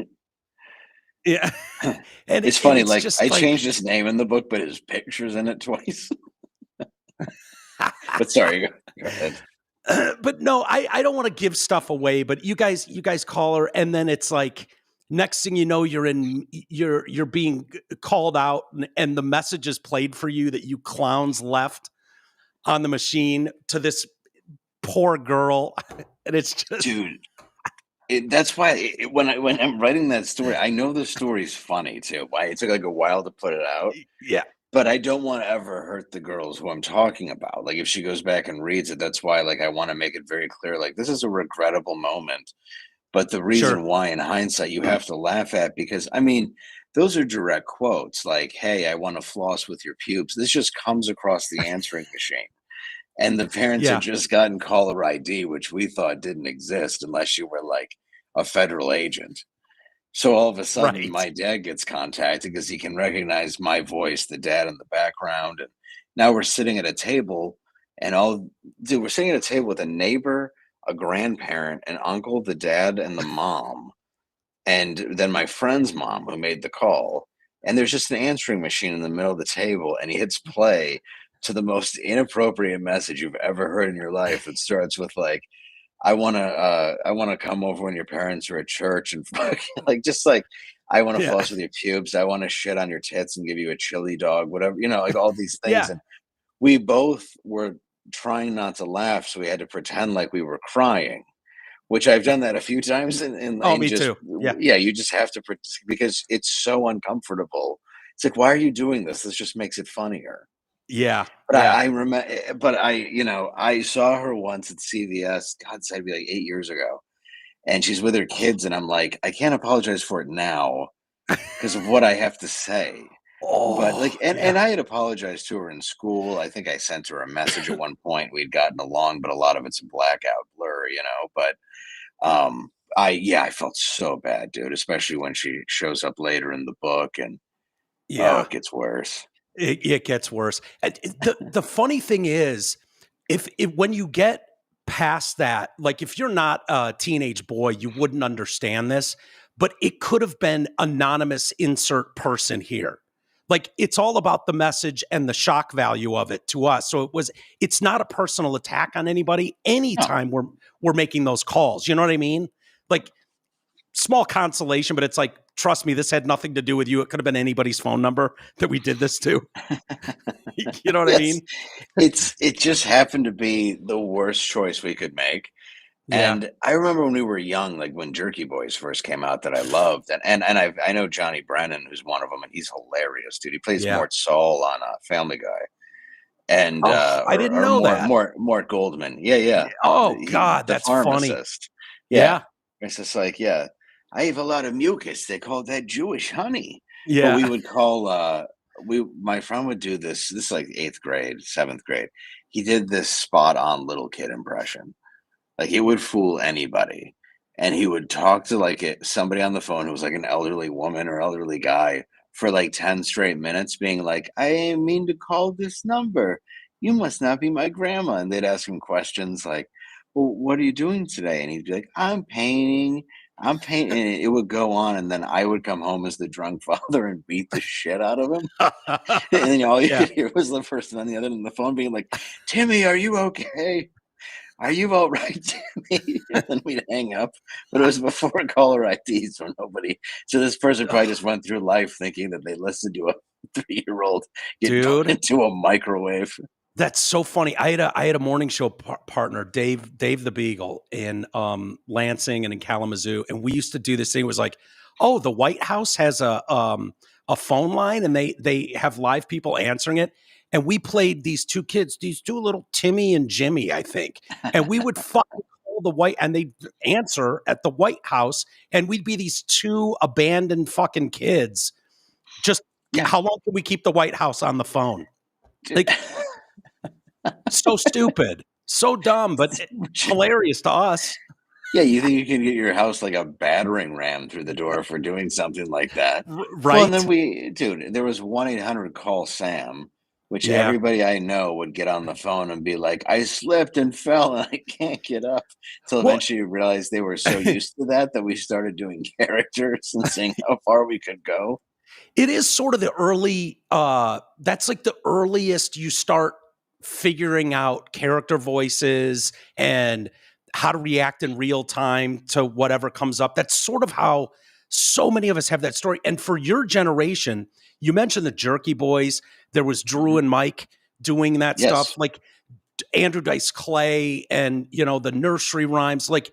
Yeah. And It's and funny, it's like, I just like changed his name in the book, but his picture's in it twice. But sorry, go ahead. but no, I don't want to give stuff away, but you guys call her, and then it's like next thing you know, you're being called out, and the message is played for you that you clowns left on the machine to this poor girl. And it's just Dude, that's why when I'm writing that story, I know the story's funny too. Why it took, like, a while to put it out, yeah, but I don't wanna ever hurt the girls who I'm talking about. Like, if she goes back and reads it, that's why, like, I wanna make it very clear, like, this is a regrettable moment. But the Sure. reason why in hindsight you have to laugh at, because I mean, those are direct quotes like, "Hey, I want to floss with your pubes." This just comes across the answering machine. And the parents had Yeah. just gotten caller ID, which we thought didn't exist unless you were like a federal agent. So all of a sudden, Right. my dad gets contacted because he can recognize my voice, the dad in the background. And now we're sitting at a table, and dude, we're sitting at a table with a neighbor, a grandparent, an uncle, the dad, and the mom. And then my friend's mom who made the call. And there's just an answering machine in the middle of the table, and he hits play to the most inappropriate message you've ever heard in your life. It starts with like, I wanna come over when your parents are at church and like just like I wanna Yeah. floss with your pubes, I wanna shit on your tits and give you a chili dog, whatever, like all these things. Yeah. And we both were trying not to laugh, so we had to pretend like we were crying, which I've done that a few times Oh, and me just too. Yeah. yeah, you just have to because it's so uncomfortable. It's like, why are you doing this? This just makes it funnier. Yeah. But Yeah. I remember, but I saw her once at CVS. God, it's had to be like 8 years ago, and she's with her kids, and I'm like, I can't apologize for it now because of what I have to say. But like, Oh, and yeah. I had apologized to her in school. I think I sent her a message at one point. We'd gotten along, but a lot of it's a blackout blur. But I felt so bad, dude, especially when she shows up later in the book, and oh, Yeah. it gets worse. It gets worse. And the funny thing is, if when you get past that, like if you're not a teenage boy, you wouldn't understand this, but it could have been anonymous insert person here. Like it's all about the message and the shock value of it to us. So it's not a personal attack on anybody No, anytime we're making those calls. You know what I mean? Like small consolation, but it's like, trust me, this had nothing to do with you. It could have been anybody's phone number that we did this to. You know what I yes, mean? it just happened to be the worst choice we could make. Yeah. And I remember when we were young, like when Jerky Boys first came out, that I loved, and I know Johnny Brennan, who's one of them, and he's hilarious, dude. He plays Yeah. Mort Saul on Family Guy, and Oh, I didn't or know that. Mort Goldman, yeah, yeah, Oh God, the that's funny. pharmacist, yeah. Yeah. It's just like, yeah, I have a lot of mucus. They call that Jewish honey, but we Yeah. would call my friend would do this. This is like eighth grade, seventh grade. He did this spot on little kid impression. Like, it would fool anybody, and he would talk to, like, somebody on the phone who was, like, an elderly woman or elderly guy for, like, 10 straight minutes being like, "I mean to call this number. You must not be my grandma," and they'd ask him questions like, "Well, what are you doing today?" And he'd be like, "I'm painting. I'm painting," and it would go on, and then I would come home as the drunk father and beat the shit out of him, and then all you Yeah. could hear was the person on the other end of the phone being like, "Timmy, are you okay? Are you all right, Jimmy?" And then we'd hang up. But it was before caller ID, so this person probably just went through life thinking that they listened to a 3-year-old get put Dude, into a microwave. that's so funny. I had a morning show partner, Dave the Beagle, in Lansing and in Kalamazoo, and we used to do this thing. It was like, oh, the White House has a phone line, and they have live people answering it. And we played these two kids, these two little Timmy and Jimmy, I think, and we would fucking call the White, and they'd answer at the White House, and we'd be these two abandoned fucking kids. Just Yeah. how long can we keep the White House on the phone? Dude. Like so stupid, so dumb, but hilarious to us. Yeah, you think you can get your house like a battering ram through the door for doing something like that? Well, and then Right? dude, there was 1-800 call Sam, which Yeah. everybody I know would get on the phone and be like, "I slipped and fell and I can't get up." Till Well, eventually you realize they were so used to that we started doing characters and seeing how far we could go. it is sort of the early, that's like the earliest you start figuring out character voices and how to react in real time to whatever comes up. That's sort of how so many of us have that story. And for your generation, you mentioned the Jerky Boys. There was Drew Mhm. and Mike doing that stuff. Yes. Like Andrew Dice Clay and the nursery rhymes, like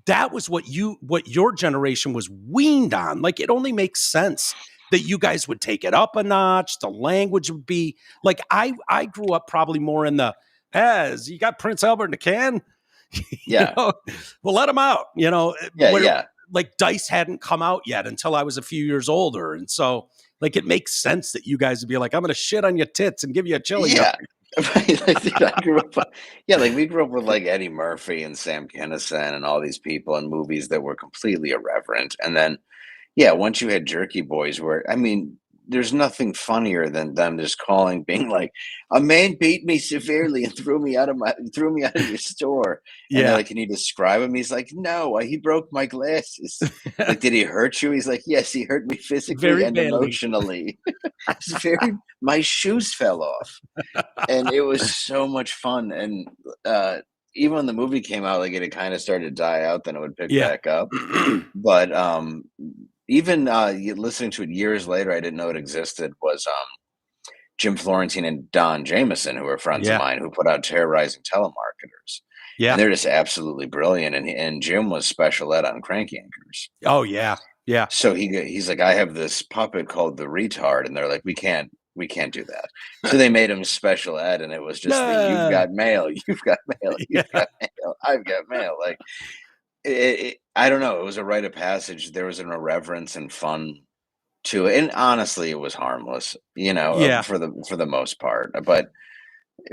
that was what your generation was weaned on. Like it only makes sense that you guys would take it up a notch. The language would be like I grew up probably more in the as you got Prince Albert in a can. Yeah. Well, let them out, Yeah. where Yeah. like Dice hadn't come out yet until I was a few years older. And so like, it makes sense that you guys would be like, I'm going to shit on your tits and give you a chili dog. Yeah. Like, dude, I grew up, yeah, like we grew up with like Eddie Murphy and Sam Kinison and all these people in movies that were completely irreverent. And then, yeah, once you had Jerky Boys, where I mean, there's nothing funnier than them just being like, "A man beat me severely and threw me out of your store." And they're Yeah. like, "Can you describe him?" He's like, "No, he broke my glasses." Like, did he hurt you? He's like, "Yes, he hurt me physically Very and badly. emotionally." It's my shoes fell off, and it was so much fun. And even when the movie came out, like it had kind of started to die out, then it would pick Yeah. back up. But even listening to it years later, I didn't know it existed. Was Jim Florentine and Don Jameson, who are friends of Yeah. mine, who put out Terrorizing Telemarketers, and Yeah. they're just absolutely brilliant. And Jim was special ed on Crank Yankers, Oh, yeah. Yeah. so he's like, I have this puppet called the Retard, and they're like, we can't do that. So they made him special ed, and it was just the you've Yeah. got mail, you've got mail, Yeah. you've got mail, I've got mail. Like I don't know, it was a rite of passage. There was an irreverence and fun to it, and honestly, it was harmless, Yeah. for the most part. But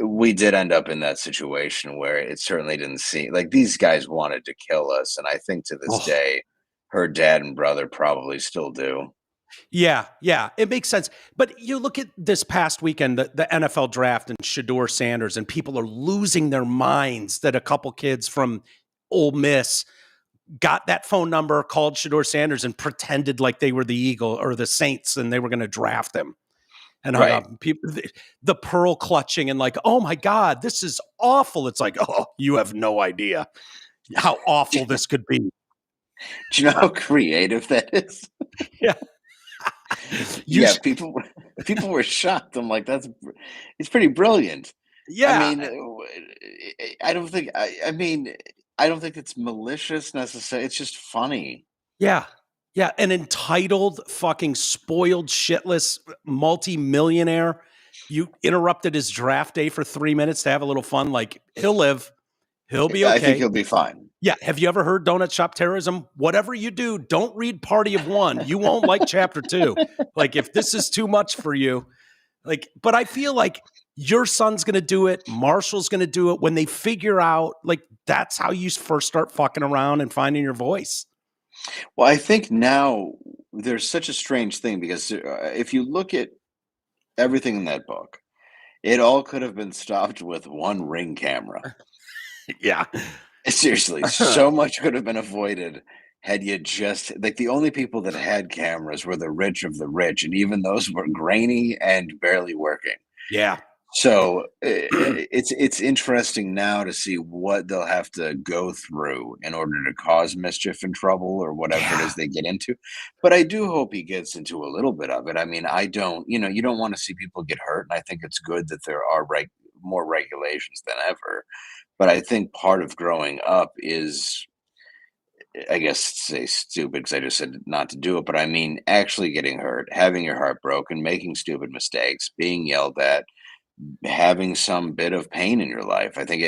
we did end up in that situation where it certainly didn't seem like these guys wanted to kill us, and I think to this Oh, day, her dad and brother probably still do. yeah. Yeah. It makes sense. But you look at this past weekend, the NFL draft and Shador Sanders, and people are losing their minds that a couple kids from Ole Miss got that phone number, called Shador Sanders, and pretended like they were the Eagle or the Saints and they were going to draft him and hung Right. up. People, the pearl clutching and like, oh my God, this is awful. It's like, oh, you have no idea how awful this could be. Do you know how creative that is? Yeah. Yeah, people were shocked. I'm like, it's pretty brilliant. I Yeah. mean, I don't think I mean, I don't think it's malicious necessarily. It's just funny. Yeah. Yeah. An entitled, fucking spoiled, shitless multi-millionaire. You interrupted his draft day for 3 minutes to have a little fun. Like, he'll live. He'll be I think okay. he'll be fine. Yeah. Have you ever heard Donut Shop Terrorism? Whatever you do, don't read Party of One. You won't like chapter 2. Like, if this is too much for you, like, but I feel like your son's going to do it. Marshall's going to do it when they figure out, like, that's how you first start fucking around and finding your voice. Well, I think now there's such a strange thing because if you look at everything in that book, it all could have been stopped with one Ring camera. Yeah. Seriously, so much could have been avoided had you just like the only people that had cameras were the rich of the rich, and even those were grainy and barely working. Yeah. So it's interesting now to see what they'll have to go through in order to cause mischief and trouble or whatever it Yeah. is they get into. But I do hope he gets into a little bit of it. I mean, I don't, you don't want to see people get hurt, and I think it's good that there are more regulations than ever. But I think part of growing up is, I guess, say stupid because I just said not to do it, but I mean actually getting hurt, having your heart broken, making stupid mistakes, being yelled at, having some bit of pain in your life. I think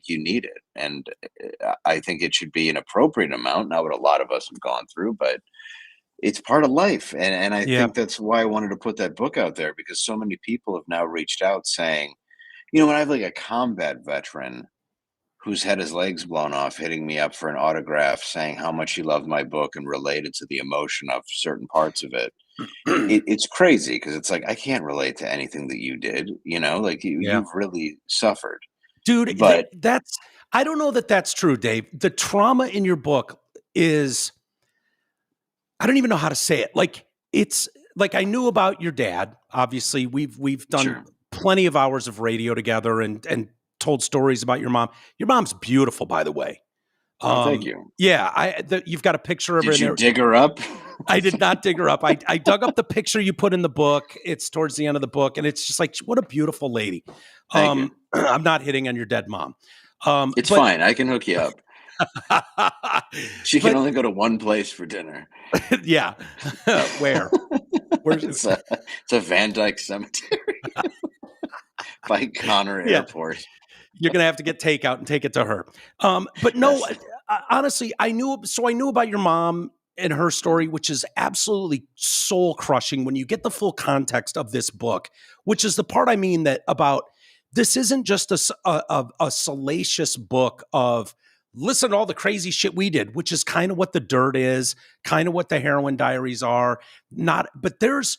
you need it, and I think it should be an appropriate amount. Not what a lot of us have gone through, but it's part of life, and I Yeah. think that's why I wanted to put that book out there because so many people have now reached out saying, when I have like a combat veteran who's had his legs blown off hitting me up for an autograph saying how much he loved my book and related to the emotion of certain parts of it. It's crazy because it's like I can't relate to anything that you did, like Yeah. you've really suffered. Dude, But that's, I don't know that that's true, Dave. The trauma in your book is, I don't even know how to say it. Like, it's like, I knew about your dad. Obviously, we've done sure. plenty of hours of radio together and told stories about your mom. Your mom's beautiful, by the way. Oh, thank you. Yeah, you've got a picture of her Did in you there. dig her up? I did not dig her up. I dug up the picture you put in the book. It's towards the end of the book, and it's just like, what a beautiful lady. Thank you. I'm not hitting on your dead mom. It's But fine. I can hook you up. She can only go to one place for dinner. Yeah. Where? Where's It's a Van Dyke Cemetery by Connor Airport. You're gonna have to get takeout and take it to her. But no, Yes. honestly, I knew about your mom and her story, which is absolutely soul crushing when you get the full context of this book, which is the part I mean that about this isn't just a salacious book of listen to all the crazy shit we did, which is kind of what the dirt is, kind of what the heroin diaries are. Not, but there's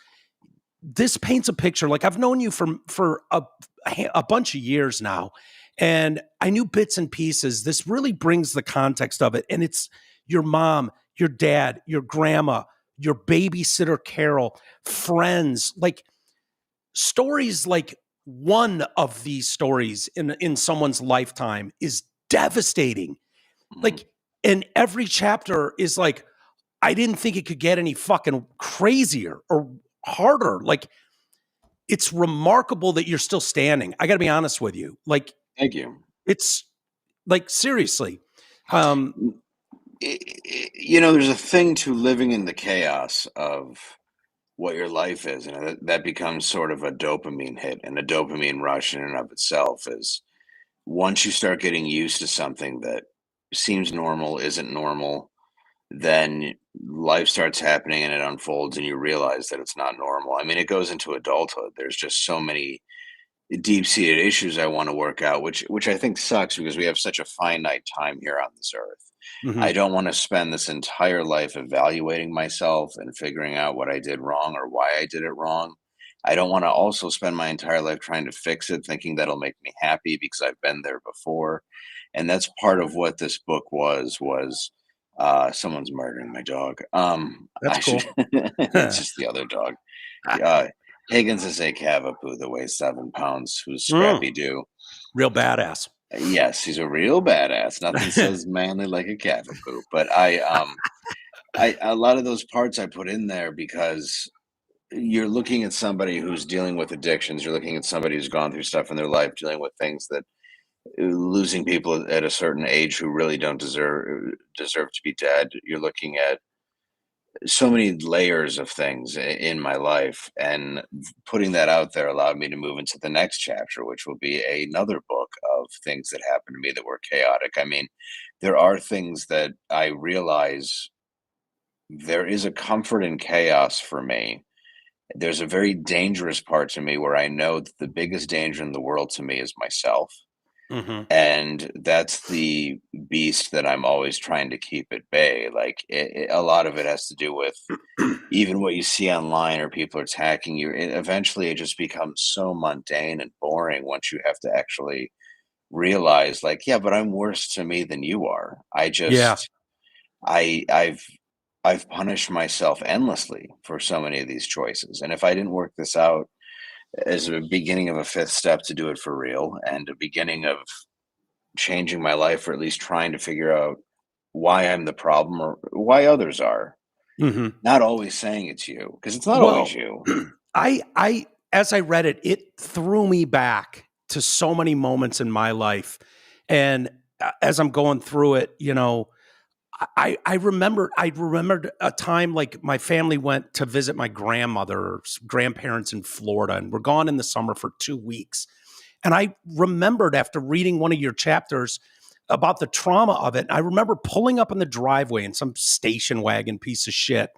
this paints a picture. Like I've known you for a bunch of years now, and I knew bits and pieces. This really brings the context of it, and it's your mom, your dad, your grandma, your babysitter Carol, friends, like stories like one of these stories in someone's lifetime is devastating. Mhm. Like, and every chapter is like, I didn't think it could get any fucking crazier or harder. Like, it's remarkable that you're still standing. I got to be honest with you. Like, Thank you. it's like seriously. Um, There's a thing to living in the chaos of what your life is, and that becomes sort of a dopamine hit, and a dopamine rush in and of itself is once you start getting used to something that seems normal, isn't normal, then life starts happening and it unfolds and you realize that it's not normal. I mean, it goes into adulthood. There's just so many deep-seated issues I want to work out, which I think sucks because we have such a finite time here on this earth. I mhm. don't want to spend this entire life evaluating myself and figuring out what I did wrong or why I did it wrong. I don't want to also spend my entire life trying to fix it, thinking that'll make me happy because I've been there before. And that's part of what this book was someone's murdering my dog. That's I should cool. it's just the other dog. Uh, Higgins is a Cavapoo that weighs 7 pounds, who's Mm, Scrappy Doo. real badass. Yes, he's a real badass. Nothing says manly like a Cavapoo. But I a lot of those parts I put in there because you're looking at somebody who's dealing with addictions. You're looking at somebody who's gone through stuff in their life, dealing with things that losing people at a certain age who really don't deserve to be dead. You're looking at so many layers of things in my life, and putting that out there allowed me to move into the next chapter, which will be another book of things that happened to me that were chaotic. I mean, there are things that I realize there is a comfort in chaos for me. There's a very dangerous part to me where I know that the biggest danger in the world to me is myself. Mhm. And that's the beast that I'm always trying to keep at bay. Like a lot of it has to do with even what you see online or people are attacking you. Eventually, it just becomes so mundane and boring once you have to actually realize, like, yeah, but I'm worse to me than you are. Yeah. I've punished myself endlessly for so many of these choices, and if I didn't work this out as a beginning of a fifth step to do it for real and a beginning of changing my life, or at least trying to figure out why I'm the problem or why others are. Mhm. Not always saying it's you, because it's not always Well, you. I as I read it, it threw me back to so many moments in my life, and as I'm going through it, I remembered a time like my family went to visit my grandmother's grandparents in Florida, and we're gone in the summer for 2 weeks. And I remembered after reading one of your chapters about the trauma of it. I remember pulling up in the driveway in some station wagon piece of shit.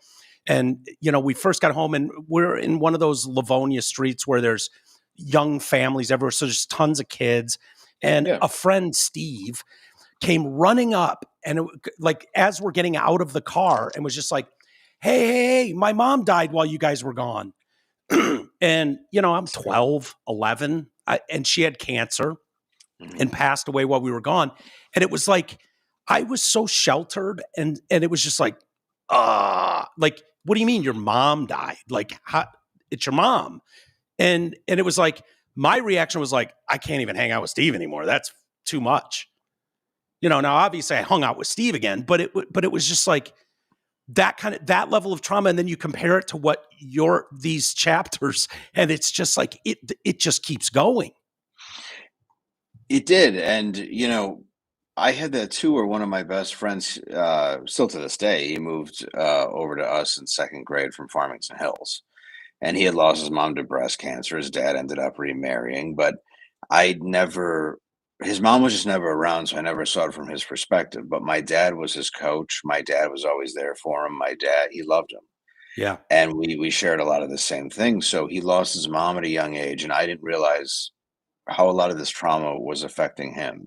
And, we first got home and we're in one of those Livonia streets where there's young families everywhere. So there's tons of kids. And Yeah. a friend, Steve, came running up and like as we're getting out of the car and was just like, hey, my mom died while you guys were gone. And, I'm Sorry. 12, 11, and she had cancer Mhm. and passed away while we were gone. And it was like, I was so sheltered and it was just like, what do you mean your mom died? Like, how, it's your mom. And it was like, my reaction was like, I can't even hang out with Steve anymore. That's too much. Now obviously I hung out with Steve again, but it was just like, that level of trauma, and then you compare it to what these chapters, and it's just like it just keeps going. It did, and, I had that too where one of my best friends, still to this day, he moved, over to us in 2nd grade from Farmington Hills, and he had lost his mom to breast cancer. His dad ended up remarrying, but I'd never his mom was just never around, so I never saw it from his perspective. But my dad was his coach. My dad was always there for him. My dad, he loved him. Yeah. And we shared a lot of the same things. So he lost his mom at a young age, and I didn't realize how a lot of this trauma was affecting him,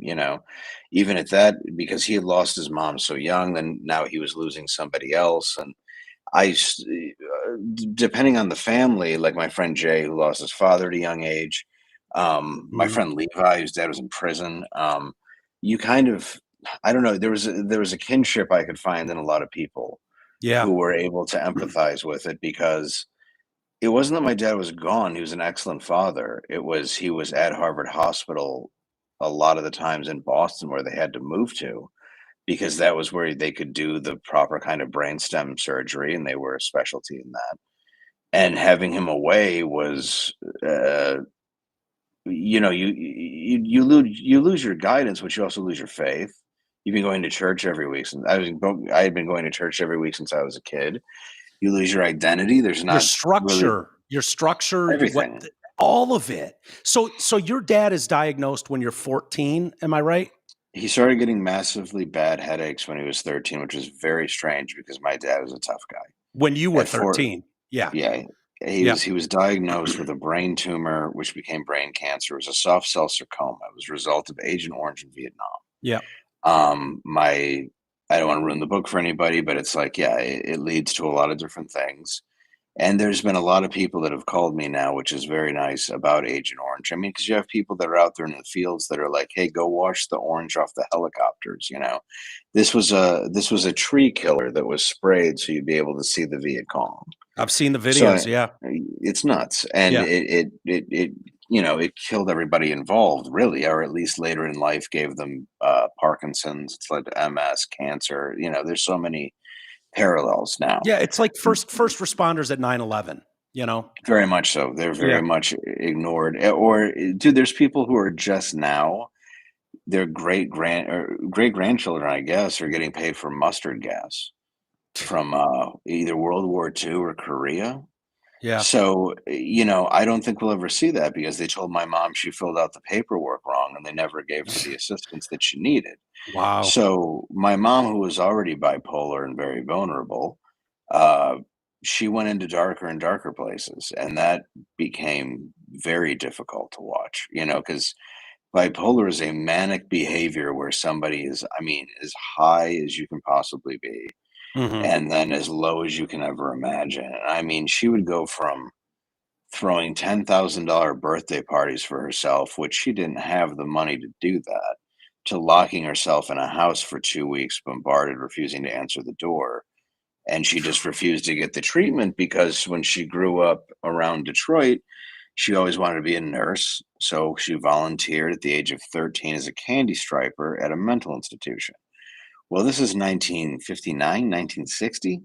even at that, because he had lost his mom so young, then now he was losing somebody else. And depending on the family, like my friend Jay, who lost his father at a young age, my Mhm. friend Levi, whose dad was in prison, you kind of, I don't know, there was a kinship I could find in a lot of people Yeah. who were able to empathize with it, because it wasn't that my dad was gone. He was an excellent father. It was he was at Harvard Hospital a lot of the times in Boston, where they had to move to, because that was where they could do the proper kind of brainstem surgery, and they were a specialty in that. And having him away was, uh, you lose your guidance, but you also lose your faith. You've been going to church every week since I had been going to church every week since I was a kid. You lose your identity. There's Your not really structure, what everything. all of it. So your dad is diagnosed when you're 14, am I right? He started getting massively bad headaches when he was 13, which was very strange because my dad was a tough guy. When you were At 4 13. Yeah. Yeah, he Yeah. was he was diagnosed with a brain tumor, which became brain cancer. It was a soft cell sarcoma. It was a result of Agent Orange in Vietnam. Yeah. My I don't wanna ruin the book for anybody, but it's like, yeah, it leads to a lot of different things. And there's been a lot of people that have called me now, which is very nice, about Agent Orange. I mean, because you have people that are out there in the fields that are like, "Hey, go wash the orange off the helicopters." This was a tree killer that was sprayed so you'd be able to see the Viet Cong. I've seen the So videos, yeah. it's nuts, and Yeah. it killed everybody involved, really, or at least later in life gave them Parkinson's. It's led to MS, cancer. There's so many parallels now. Yeah, it's like first responders at 9/11, you know? Very much so. They're Yeah. very much ignored. Dude, there's people who are just now, their great grandchildren, I guess, are getting paid for mustard gas from either World War II or Korea. Yeah. So, I don't think we'll ever see that, because they told my mom she filled out the paperwork wrong and they never gave her the assistance that she needed. Wow. So, my mom, who was already bipolar and very vulnerable, uh, she went into darker and darker places. And that became very difficult to watch, because bipolar is a manic behavior where somebody is, I mean, as high as you can possibly be, Mhm. and then as low as you can ever imagine. And I mean, she would go from throwing $10,000 birthday parties for herself, which she didn't have the money to do that, to locking herself in a house for 2 weeks, bombarded, refusing to answer the door. And she just refused to get the treatment because when she grew up around Detroit, she always wanted to be a nurse. So she volunteered at the age of 13 as a candy striper at a mental institution. Well, this is 1959, 1960.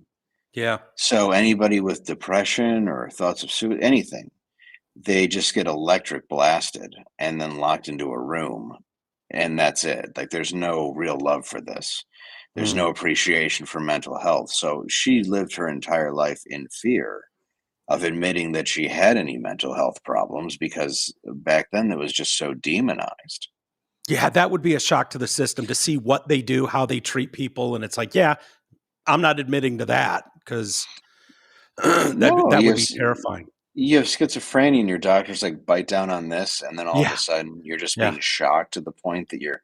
Yeah. So anybody with depression or thoughts of suicide, anything, they just get electric blasted and then locked into a room, and that's it. Like, there's no real love for this. There's Mm. no appreciation for mental health. So she lived her entire life in fear of admitting that she had any mental health problems, because back then it was just so demonized. Yeah, that would be a shock to the system to see what they do, how they treat people, and it's like, yeah, I'm not admitting to that because No, that would be terrifying. you have schizophrenia and your doctor's like, bite down on this, and then all of a Yeah. sudden you're just Yeah. being shocked to the point that you're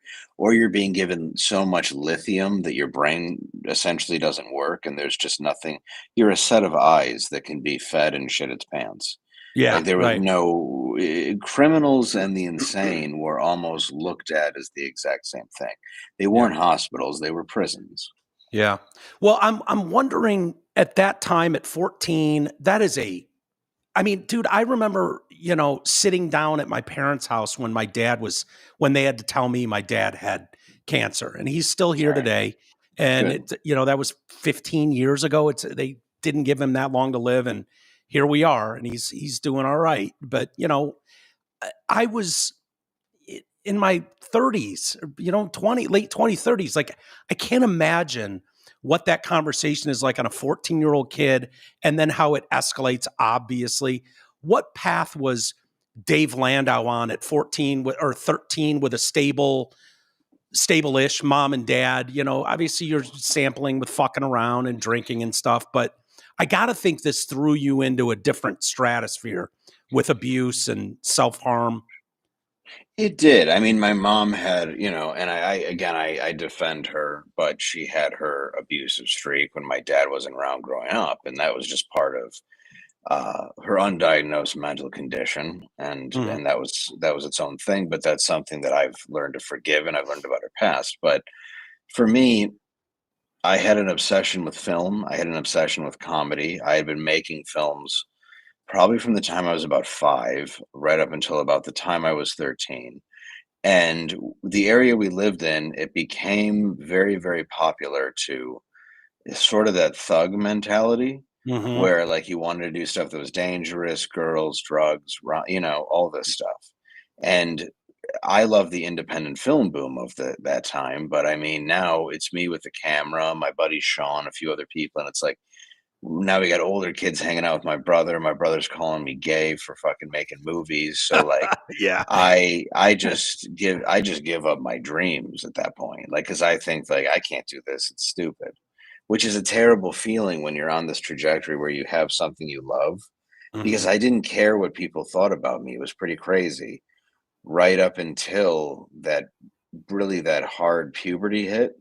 being given so much lithium that your brain essentially doesn't work, and there's just nothing. You're a set of eyes that can be fed and shit its pants. Yeah, Like, there was right. no criminals, and the insane were almost looked at as the exact same thing. They Yeah. weren't hospitals, they were prisons. Yeah. Well, I'm wondering at that time at 14, that is I mean, dude, I remember, sitting down at my parents' house when they had to tell me my dad had cancer, and he's still here Sorry. today. And Good. that was 15 years ago. They didn't give him that long to live, and here we are, and he's doing all right. But, I was in my 30s, late 20s, 30s. Like, I can't imagine what that conversation is like on a 14-year-old kid, and then how it escalates, obviously. What path was Dave Landau on at 14 or 13 with a stable-ish mom and dad. Obviously you're sampling with fucking around and drinking and stuff, but I got to think this threw you into a different stratosphere with abuse and self-harm. It did. I mean, my mom had, and I defend her, but she had her abusive streak when my dad wasn't around growing up, and that was just part of her undiagnosed mental condition, and Mhm. that was its own thing. But that's something that I've learned to forgive, and I've learned about her past. But for me, I had an obsession with film. I had an obsession with comedy. I had been making films probably from the time I was about 5, right up until about the time I was 13. And the area we lived in, it became very, very popular to sort of that thug mentality Mhm. where like you wanted to do stuff that was dangerous, girls, drugs, all this stuff. And I love the independent film boom of that time, but I mean now it's me with the camera, my buddy Sean, a few other people, and it's like now we got older kids hanging out with my brother. My brother's calling me gay for fucking making movies. So like Yeah. I just give up my dreams at that point. Like cuz I think like I can't do this. It's stupid. Which is a terrible feeling when you're on this trajectory where you have something you love because Mhm. I didn't care what people thought about me. It was pretty crazy right up until that hard puberty hit.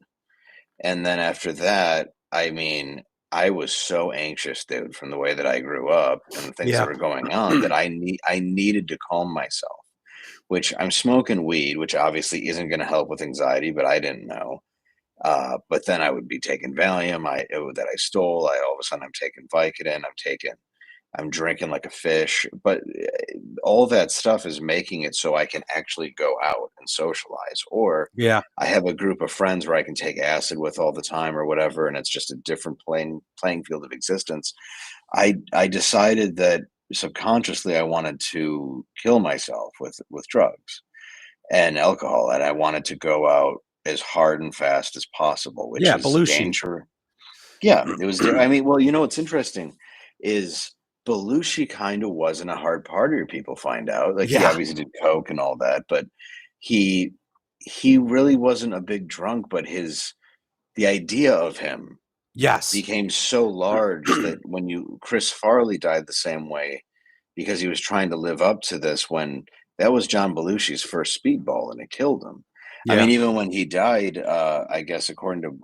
And then after that, I mean, I was so anxious, dude, from the way that I grew up and the things that Yeah. were going on that I needed to calm myself, which I'm smoking weed, which obviously isn't going to help with anxiety, but I didn't know. But then I would be taking Valium, that I stole. All of a sudden I'm taking Vicodin. I'm drinking like a fish. But all that stuff is making it so I can actually go out and socialize, or Yeah. I have a group of friends where I can take acid with all the time or whatever, and it's just a different playing field of existence. I decided that subconsciously I wanted to kill myself with drugs and alcohol, and I wanted to go out as hard and fast as possible, which Yeah. is Belushi. danger. Yeah, it was. I mean, well, what's interesting is Belushi kind of wasn't a hard partier. People find out, like he Yeah. obviously did coke and all that, but he he really wasn't a big drunk. But the idea of him Yes. became so large that when Chris Farley died the same way because he was trying to live up to this when that was John Belushi's first speedball and it killed him. I Yeah. mean, even when he died, I guess according to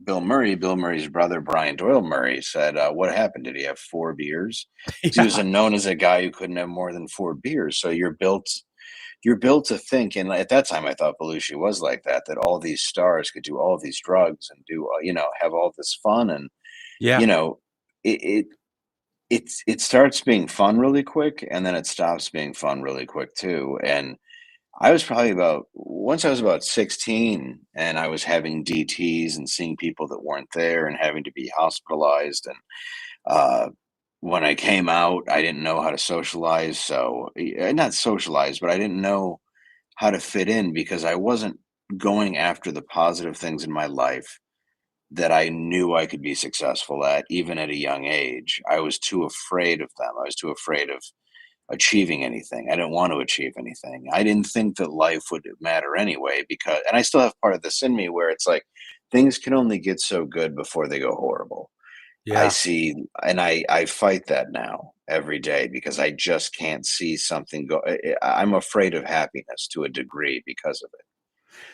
Bill Murray's brother, Brian Doyle Murray, said, "What happened? Did he have 4 beers?" Because he was Yeah. known as a guy who couldn't have more than 4 beers. So you're built to think, and at that time, I thought Belushi was like that. That all these stars could do all these drugs and do, have all this fun, and Yeah. you know, it it starts being fun really quick, and then it stops being fun really quick too. And I was probably about once I was about 16 and I was having DTs and seeing people that weren't there and having to be hospitalized. And uh, when I came out, I didn't know how to socialize. So, not socialize, but I didn't know how to fit in because I wasn't going after the positive things in my life that I knew I could be successful at, even at a young age. I was too afraid of them. I was too afraid of achieving anything. I didn't want to achieve anything. I didn't think that life would matter anyway and I still have part of this in me where it's like things can only get so good before they go horrible. I Yeah. see and I fight that now every day because I just can't see something I'm afraid of happiness to a degree because of it.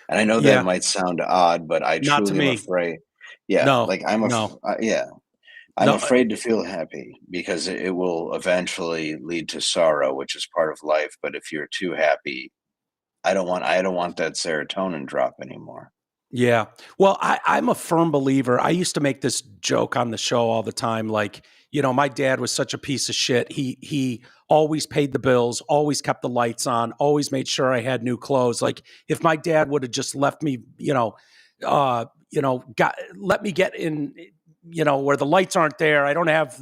And I know that Yeah. might sound odd, but I Not to truly am me. afraid. Yeah, No. like No. yeah, I'm No. afraid to feel happy because it will eventually lead to sorrow, which is part of life. But if you're too happy, I don't want that serotonin drop anymore. Yeah. Well, I'm a firm believer. I used to make this joke on the show all the time. Like, my dad was such a piece of shit. He always paid the bills, always kept the lights on, always made sure I had new clothes. Like, if my dad would have just left me, let me get in, where the lights aren't there. I don't have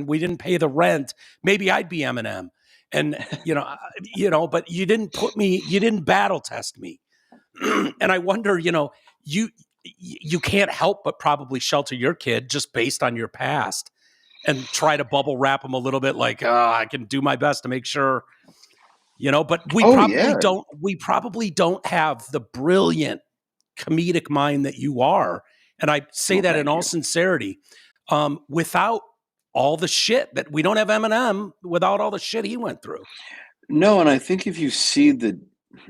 we didn't pay the rent. Maybe I'd be Eminem. And but you didn't battle test me. And I wonder, you you can't help but probably shelter your kid just based on your past and try to bubble wrap them a little bit like, I can do my best to make sure. but Oh yeah. we probably don't have the brilliant comedic mind that you are. And I say Well, that in thank all you. sincerity, without all the shit that we don't have Eminem without all the shit he went through. No, and I think if you see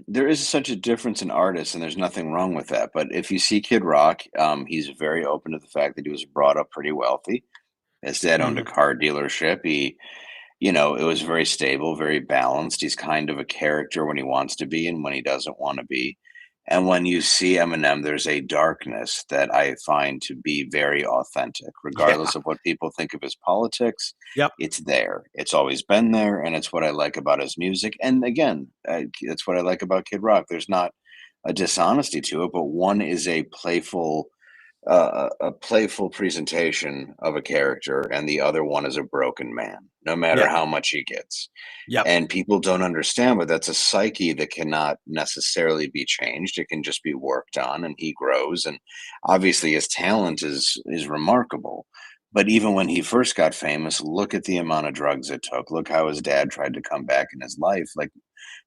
there is such a difference in artists, and there's nothing wrong with that. But if you see Kid Rock, he's very open to the fact that he was brought up pretty wealthy. His dad owned a Mhm. car dealership. It was very stable, very balanced. He's kind of a character when he wants to be and when he doesn't want to be. And when you see Eminem, there's a darkness that I find to be very authentic, Yeah. regardless of what people think of his politics. Yep. It's there. It's always been there, and it's what I like about his music. And again, it's what I like about Kid Rock. There's not a dishonesty to it, but one is a playful presentation of a character, and the other one is a broken man, no matter Yeah. how much he gets. Yep. And people don't understand, but that's a psyche that cannot necessarily be changed. It can just be worked on, and he grows. And obviously, his talent is remarkable. But even when he first got famous, look at the amount of drugs it took. Look how his dad tried to come back in his life. Like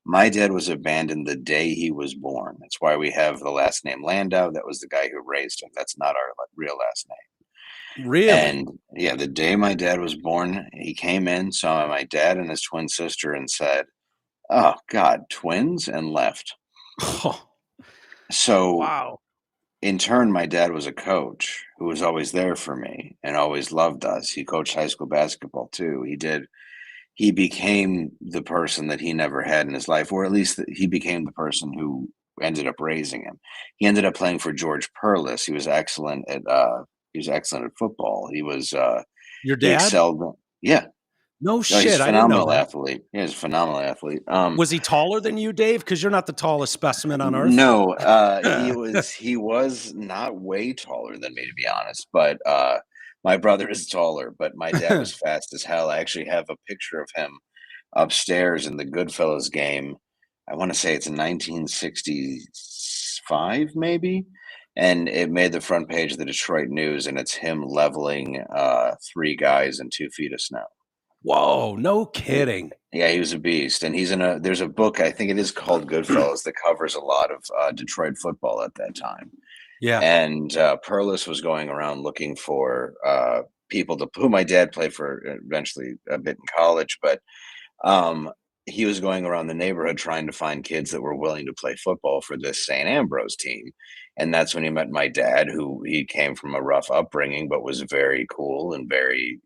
my dad was abandoned the day he was born. That's why we have the last name Landau. That was the guy who raised him. That's not our real last name. Really? And yeah, the day my dad was born, he came in, saw my dad and his twin sister, and said, "Oh God, twins," and left. Oh, So wow. in turn, my dad was a coach who was always there for me and always loved us. He coached high school basketball too. He became the person that he never had in his life, or at least he became the person who ended up raising him. He ended up playing for George Perlis. He was excellent at football. Your He dad? excelled. Yeah. No No, he's a shit. I didn't know phenomenal that. athlete. Yeah, he's a phenomenal athlete. Was he taller than you, Dave? Because you're not the tallest specimen on earth. No, he was not way taller than me, to be honest, but, my brother is taller, but my dad was fast as hell. I actually have a picture of him upstairs in the Goodfellas game. I wanna say it's in 1965, maybe, and it made the front page of the Detroit News, and it's him leveling, 3 guys in 2 feet of snow. Whoa, no He kidding. Yeah, he was a beast, and there's a book, I think it is called Goodfellas, that covers a lot of, Detroit football at that time, Yeah. and, Perlis was going around looking for, people to who my dad played for eventually a bit in college, but, um, he was going around the neighborhood trying to find kids that were willing to play football for this St. Ambrose team, and that's when he met my dad, who he came from a rough upbringing, but was very cool and very,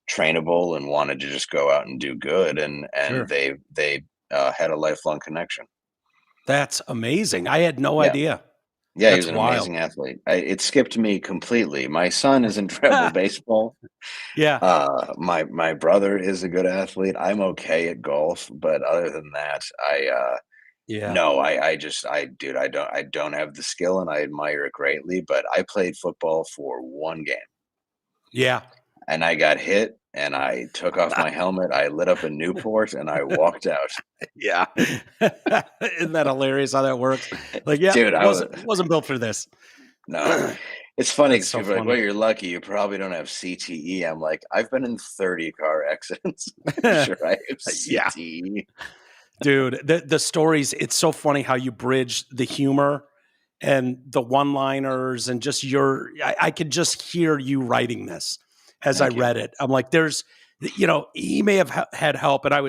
trainable and wanted to just go out and do good, and Sure. they had a lifelong connection. That's amazing. I had no Yeah. idea. Yeah, he was That's an wild. amazing athlete. It skipped me completely. My son is in travel baseball. Yeah. My brother is a good athlete. I'm okay at golf, but other than that, Yeah. no, dude, I don't have the skill, and I admire it greatly, but I played football for 1 game, Yeah. and I got hit, and I took off my helmet, I lit up a Newport, and I walked out. Yeah. Isn't that hilarious how that works? Like, yeah, Dude, wasn't built for this. no. It's funny That's 'cause so people are like, "Well, funny. you're lucky, you probably don't have CTE." I'm like, "I've been in 30 car accidents. I'm sure I have Yeah. CTE." Dude, the stories, it's so funny how you bridge the humor and the one-liners and just I could just hear you writing this as I Thank you. read it. I'm like, he may have had help, and I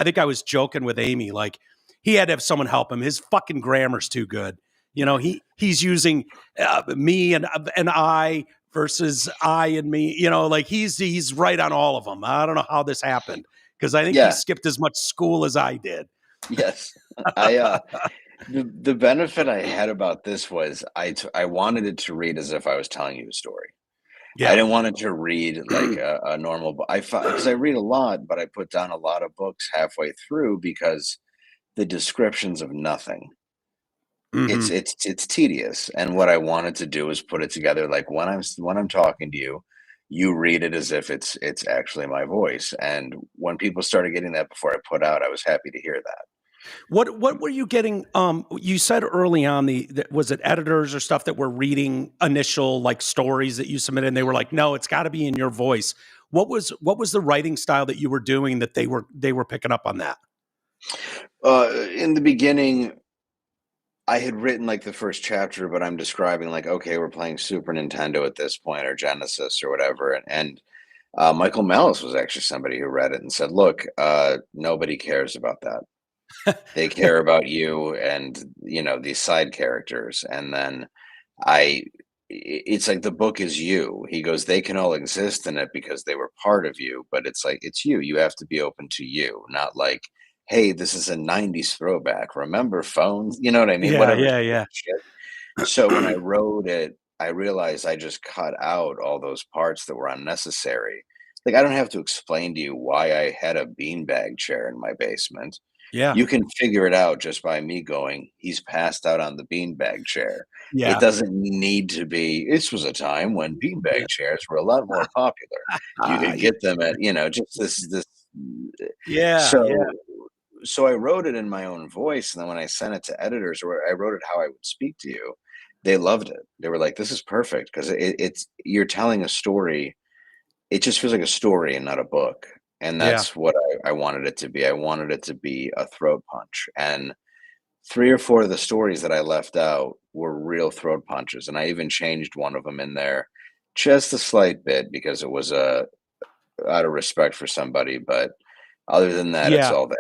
think I was joking with Amy, like he had to have someone help him. His fucking grammar's too good. He's using me and I versus I and me. Like he's right on all of them. I don't know how this happened because I think he Yeah, skipped as much school as I did. yes. I, the benefit I had about this was I wanted it to read as if I was telling you a story. I Yeah. didn't want it to read like a normal book. Because I read a lot, but I put down a lot of books halfway through because the descriptions of nothing. It's Hmm. it's it's tedious, and what I wanted to do is put it together like when I'm talking to you, you read it as if it's actually my voice, and when people started getting that before I put out, I was happy to hear that. What were you getting? You said early on was it editors or stuff that were reading initial like stories that you submitted, and they were like, no, it's got to be in your voice. What was the writing style that you were doing that they were picking up on that? In the beginning, I had written like the first chapter, but I'm describing like, okay, we're playing Super Nintendo at this point, or Genesis, or whatever, and Michael Malice was actually somebody who read it and said, "Look, nobody cares about that. They care about you and these side characters." And then I it's like the book is you. He goes, they can all exist in it because they were part of you, but it's like it's you. You have to be open to you, not like, hey, this is a 90s throwback. Remember phones? You know what I mean? Yeah, Whatever yeah, yeah. shit. So when I wrote it, I realized I just cut out all those parts that were unnecessary. Like I don't have to explain to you why I had a beanbag chair in my basement. Yeah, You can figure it out just by me going, "He's passed out on the beanbag chair." It yeah, doesn't need to be, "This was a time when yeah. beanbag chairs were a lot more popular." You Ah, could get them at, just this yeah, yeah, so so I wrote it in my own voice, and then when I sent it to editors, or I wrote it how I would speak to you, they loved it. They were like, "This is perfect," 'cause it's you're telling a story. It just feels like a story and not a book, and yeah. that's what I wanted it to be. I wanted it to be a throat punch, and 3 or 4 of the stories that I left out were real throat punches, and I even changed one of them in there just a slight bit because it was, out of respect for somebody, but other than that, it's Yeah. all there.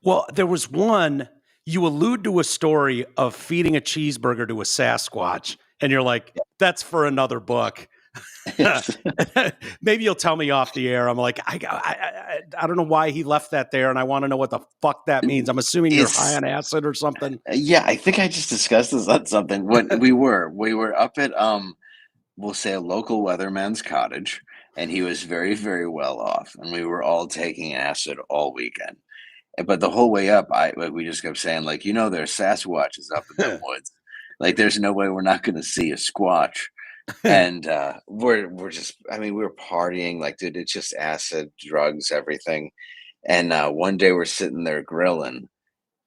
Well, there was one you allude to a story of feeding a cheeseburger to a Sasquatch, and you're like, "That's for another book." Maybe you'll tell me off the air. I'm like, I don't know why he left that there, and I wanna know what the fuck that means. I'm assuming you're high It's on acid or something? yeah, I think I just discussed this on something. When we were up at, we'll say a local weatherman's cottage, and he was very, very well off, and we were all taking acid all weekend. But the whole way up, we just kept saying, like, there's Sasquatches up in them woods. Like, there's no way we're not gonna see a squatch. And, we're just I mean, we were partying, like, dude, it's just acid, drugs, everything. And, one day we're sitting there grilling,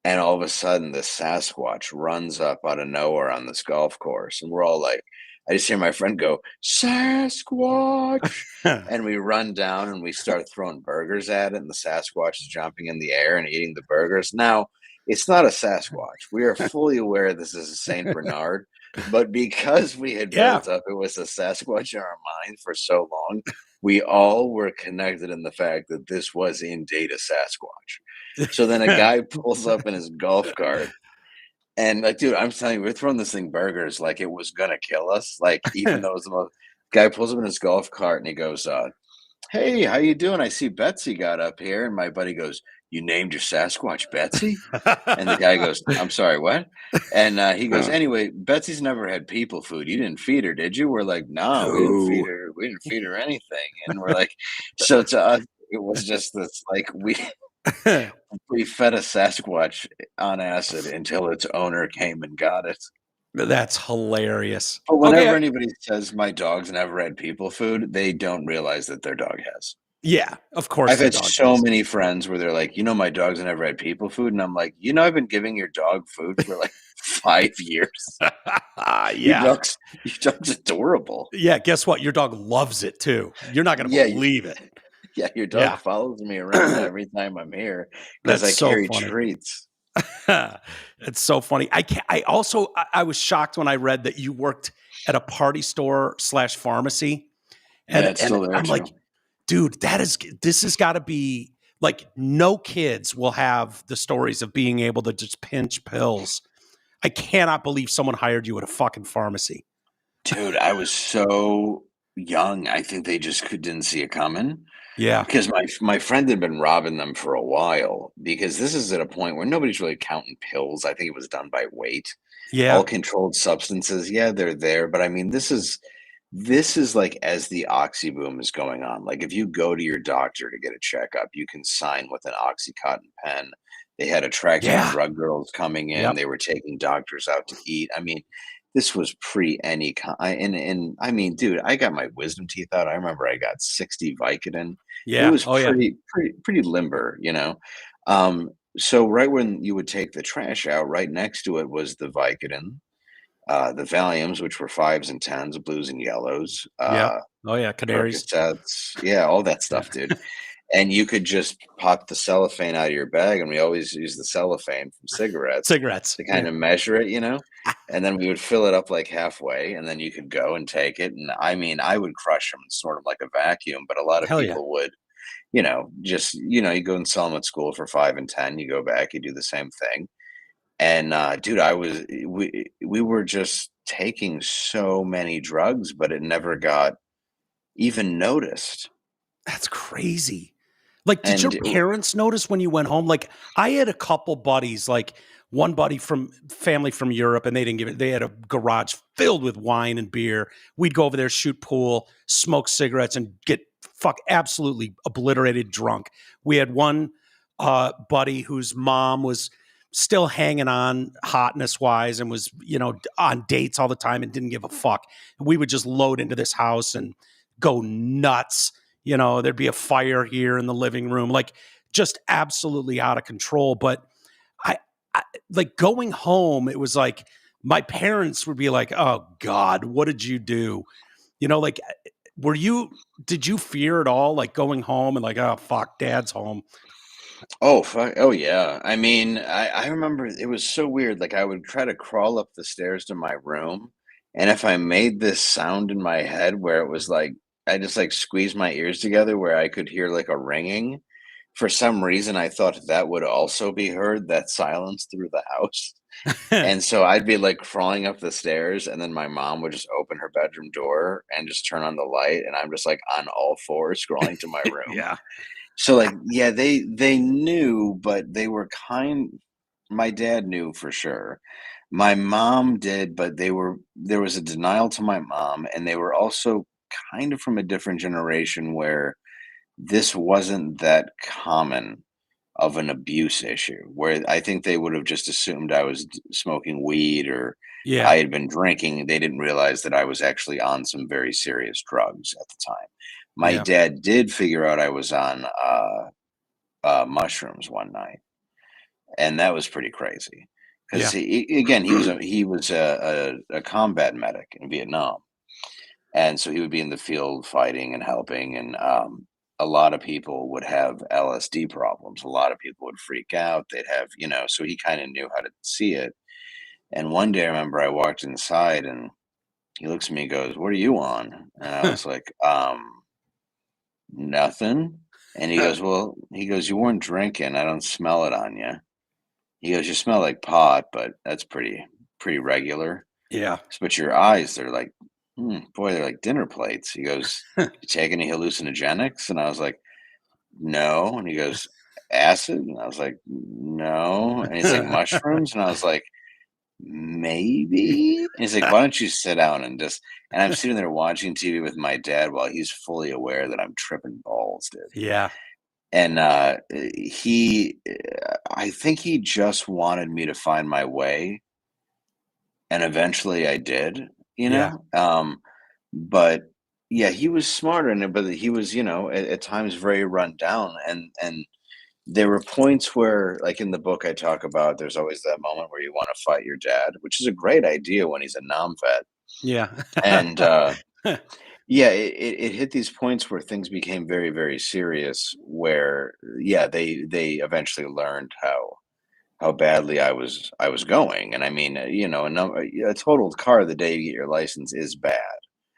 and all of a sudden, the Sasquatch runs up out of nowhere on this golf course, and we're all like I just hear my friend go, "Sasquatch!" And we run down and we start throwing burgers at it, and the Sasquatch is jumping in the air and eating the burgers. Now, it's not a Sasquatch. We are fully aware this is a Saint Bernard, but because we had Yeah. built up it was a Sasquatch in our mind for so long, we all were connected in the fact that this was indeed a Sasquatch. So then a guy pulls up in his golf cart and, like, dude, I'm telling you, we're throwing this thing burgers like it was gonna kill us, like, even though it was the most guy pulls up in his golf cart and he goes, "Hey, how you doing? I see Betsy got up here." And my buddy goes, "You named your Sasquatch Betsy?" And the guy goes, "I'm sorry, what?" And, he goes, "Anyway, Betsy's never had people food. You didn't feed her, did you?" We're like, "No, No. we didn't feed her anything." And we're like so to us, it was just this, like, we fed a Sasquatch on acid until its owner came and got it. That's hilarious. But Okay, whenever anybody says my dog's never had people food, they don't realize that their dog has. yeah, of I've course the had dog so has. many friends where they're like, my dog's never had people food. And I'm like, I've been giving your dog food for like 5 years. Your Yeah. dog's your dog's adorable. Yeah, guess what? Your dog loves it too. You're not gonna Yeah, believe it. yeah, your dog Yeah. follows me around every time I'm here because That's I so carry funny. treats. It's so funny. I also I was shocked when I read that you worked at a party store slash pharmacy, Yeah, and it's still there I'm like, too. dude, this has got to be like no kids will have the stories of being able to just pinch pills. I cannot believe someone hired you at a fucking pharmacy. Dude, I was so young. I think they just didn't see it coming. Yeah. Because my friend had been robbing them for a while, because this is at a point where nobody's really counting pills. I think it was done by weight. Yeah. All controlled substances, yeah, they're there, but I mean, this is like as the oxy boom is going on. Like if you go to your doctor to get a checkup, you can sign with an oxycontin pen. They had attractive Yeah. drug girls coming in. Yep. They were taking doctors out to eat. I mean, this was pre any kind. And I mean, dude, I got my wisdom teeth out. I remember I got 60 Vicodin. It Yeah. was Oh yeah. pretty limber. So right when you would take the trash out, right next to it was the Vicodin, the Valiums, which were fives and tens, blues and yellows, Yep. Oh yeah. Canaries. Percocets, yeah, all that Yeah. stuff, dude. And you could just pop the cellophane out of your bag, and we always use the cellophane from cigarettes Cigarettes. to Yeah. kind of measure it, and then we would fill it up like halfway, and then you could go and take it. And I mean, I would crush them sort of like a vacuum, but a lot of Hell yeah. people would, just, you go and sell them at school for 5 and 10, you go back, you do the same thing. And dude, we were just taking so many drugs, but it never got even noticed. That's crazy. Like, did your And parents notice when you went home? Like, I had a couple buddies, like one buddy from family from Europe, and they didn't give it. They had a garage filled with wine and beer. We'd go over there, shoot pool, smoke cigarettes, and get absolutely obliterated drunk. We had one buddy whose mom was still hanging on hotness wise and was, on dates all the time and didn't give a fuck. We would just load into this house and go nuts. There'd be a fire here in the living room, like just absolutely out of control. But I like going home, it was like my parents would be like, "Oh God, what did you do?" Like, did you fear at all, like going home and like, "Oh fuck, dad's home." oh fuck, oh yeah. I mean, I remember it was so weird. Like I would try to crawl up the stairs to my room, and if I made this sound in my head where it was like I just like squeezed my ears together where I could hear like a ringing, for some reason I thought that would also be heard, that silence through the house. And so I'd be like crawling up the stairs, and then my mom would just open her bedroom door and just turn on the light, and I'm just like on all fours scrolling to my room. Yeah. So like, yeah, they knew, but they were my dad knew for sure. My mom did, but there was a denial to my mom, and they were also kind of from a different generation where this wasn't that common of an abuse issue, where I think they would have just assumed I was smoking weed or Yeah. I had been drinking. They didn't realize that I was actually on some very serious drugs at the time. My Yeah. dad did figure out I was on mushrooms one night, and that was pretty crazy because Yeah. again, he was a combat medic in Vietnam, and so he would be in the field fighting and helping, and a lot of people would have LSD problems. A lot of people would freak out. They'd have, so he kind of knew how to see it. And one day I remember I walked inside and he looks at me and goes, "What are you on?" And I was like, nothing. And he goes, "Well," he goes, "You weren't drinking. I don't smell it on you." He goes, "You smell like pot, but that's pretty regular. Yeah. But your eyes, they're like, boy, they're like dinner plates." He goes, "You take any hallucinogenics?" And I was like, "No." And he goes, "Acid?" And I was like, "No." And he's like, "Mushrooms?" And I was like, "Maybe." And he's like, "Why don't you sit down and just," and I'm sitting there watching TV with my dad while he's fully aware that I'm tripping balls, dude. Yeah. And I think he just wanted me to find my way, and eventually I did, Yeah. but yeah, he was smarter in it, but he was, at times very run down, and there were points where, like in the book I talk about, there's always that moment where you want to fight your dad, which is a great idea when he's a non-vet. Yeah. And yeah, it hit these points where things became very, very serious. Where yeah, they eventually learned how badly I was going, and I mean, a totaled car the day you get your license is bad.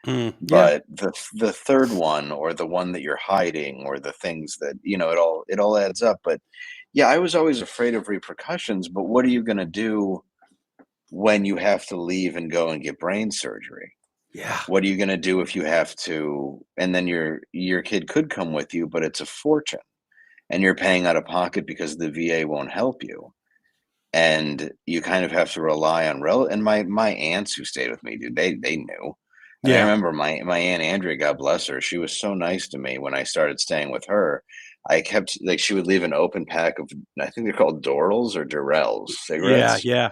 Yeah. But the third one, or the one that you're hiding, or the things that, it all adds up. But yeah, I was always afraid of repercussions, but what are you gonna do when you have to leave and go and get brain surgery? Yeah. What are you gonna do if you have to, and then your kid could come with you, but it's a fortune, and you're paying out of pocket because the VA won't help you, and you kind of have to rely on and my aunts who stayed with me, dude, they knew. And I Yeah. remember my Aunt Andrea, God bless her, she was so nice to me when I started staying with her. I kept like she would leave an open pack of, I think they're called Dorals or Durells Yeah. cigarettes, Yeah.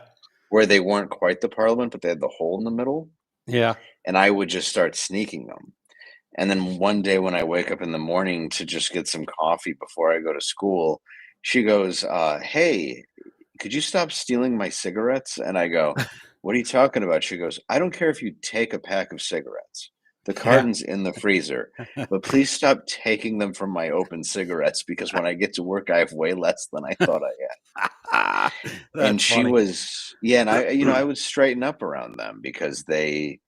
where they weren't quite the Parliament, but they had the hole in the middle, Yeah. and I would just start sneaking them. And then one day when I wake up in the morning to just get some coffee before I go to school, she goes, "Hey, could you stop stealing my cigarettes?" And I go, "What are you talking about?" She goes, "I don't care if you take a pack of cigarettes. The Yeah. carton's in the freezer, but please stop taking them from my open cigarettes because when I get to work, I have way less than I thought I had." And That's she funny. was, yeah, and I would straighten up around them because I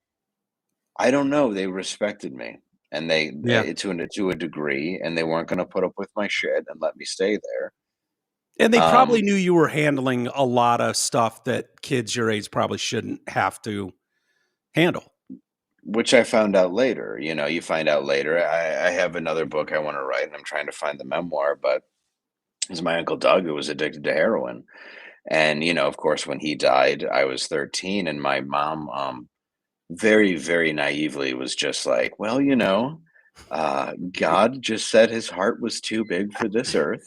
don't know, they respected me, and Yeah. to a degree, and they weren't gonna put up with my shit and let me stay there. And they probably Um, knew you were handling a lot of stuff that kids your age probably shouldn't have to handle. which I found out later, you find out later. I have another book I wanna write, and I'm trying to find the memoir, but it's my Uncle Doug who was addicted to heroin, and, of course, when he died, I was 13, and my mom, very, very naively was just like, "Well, God just said his heart was too big for this earth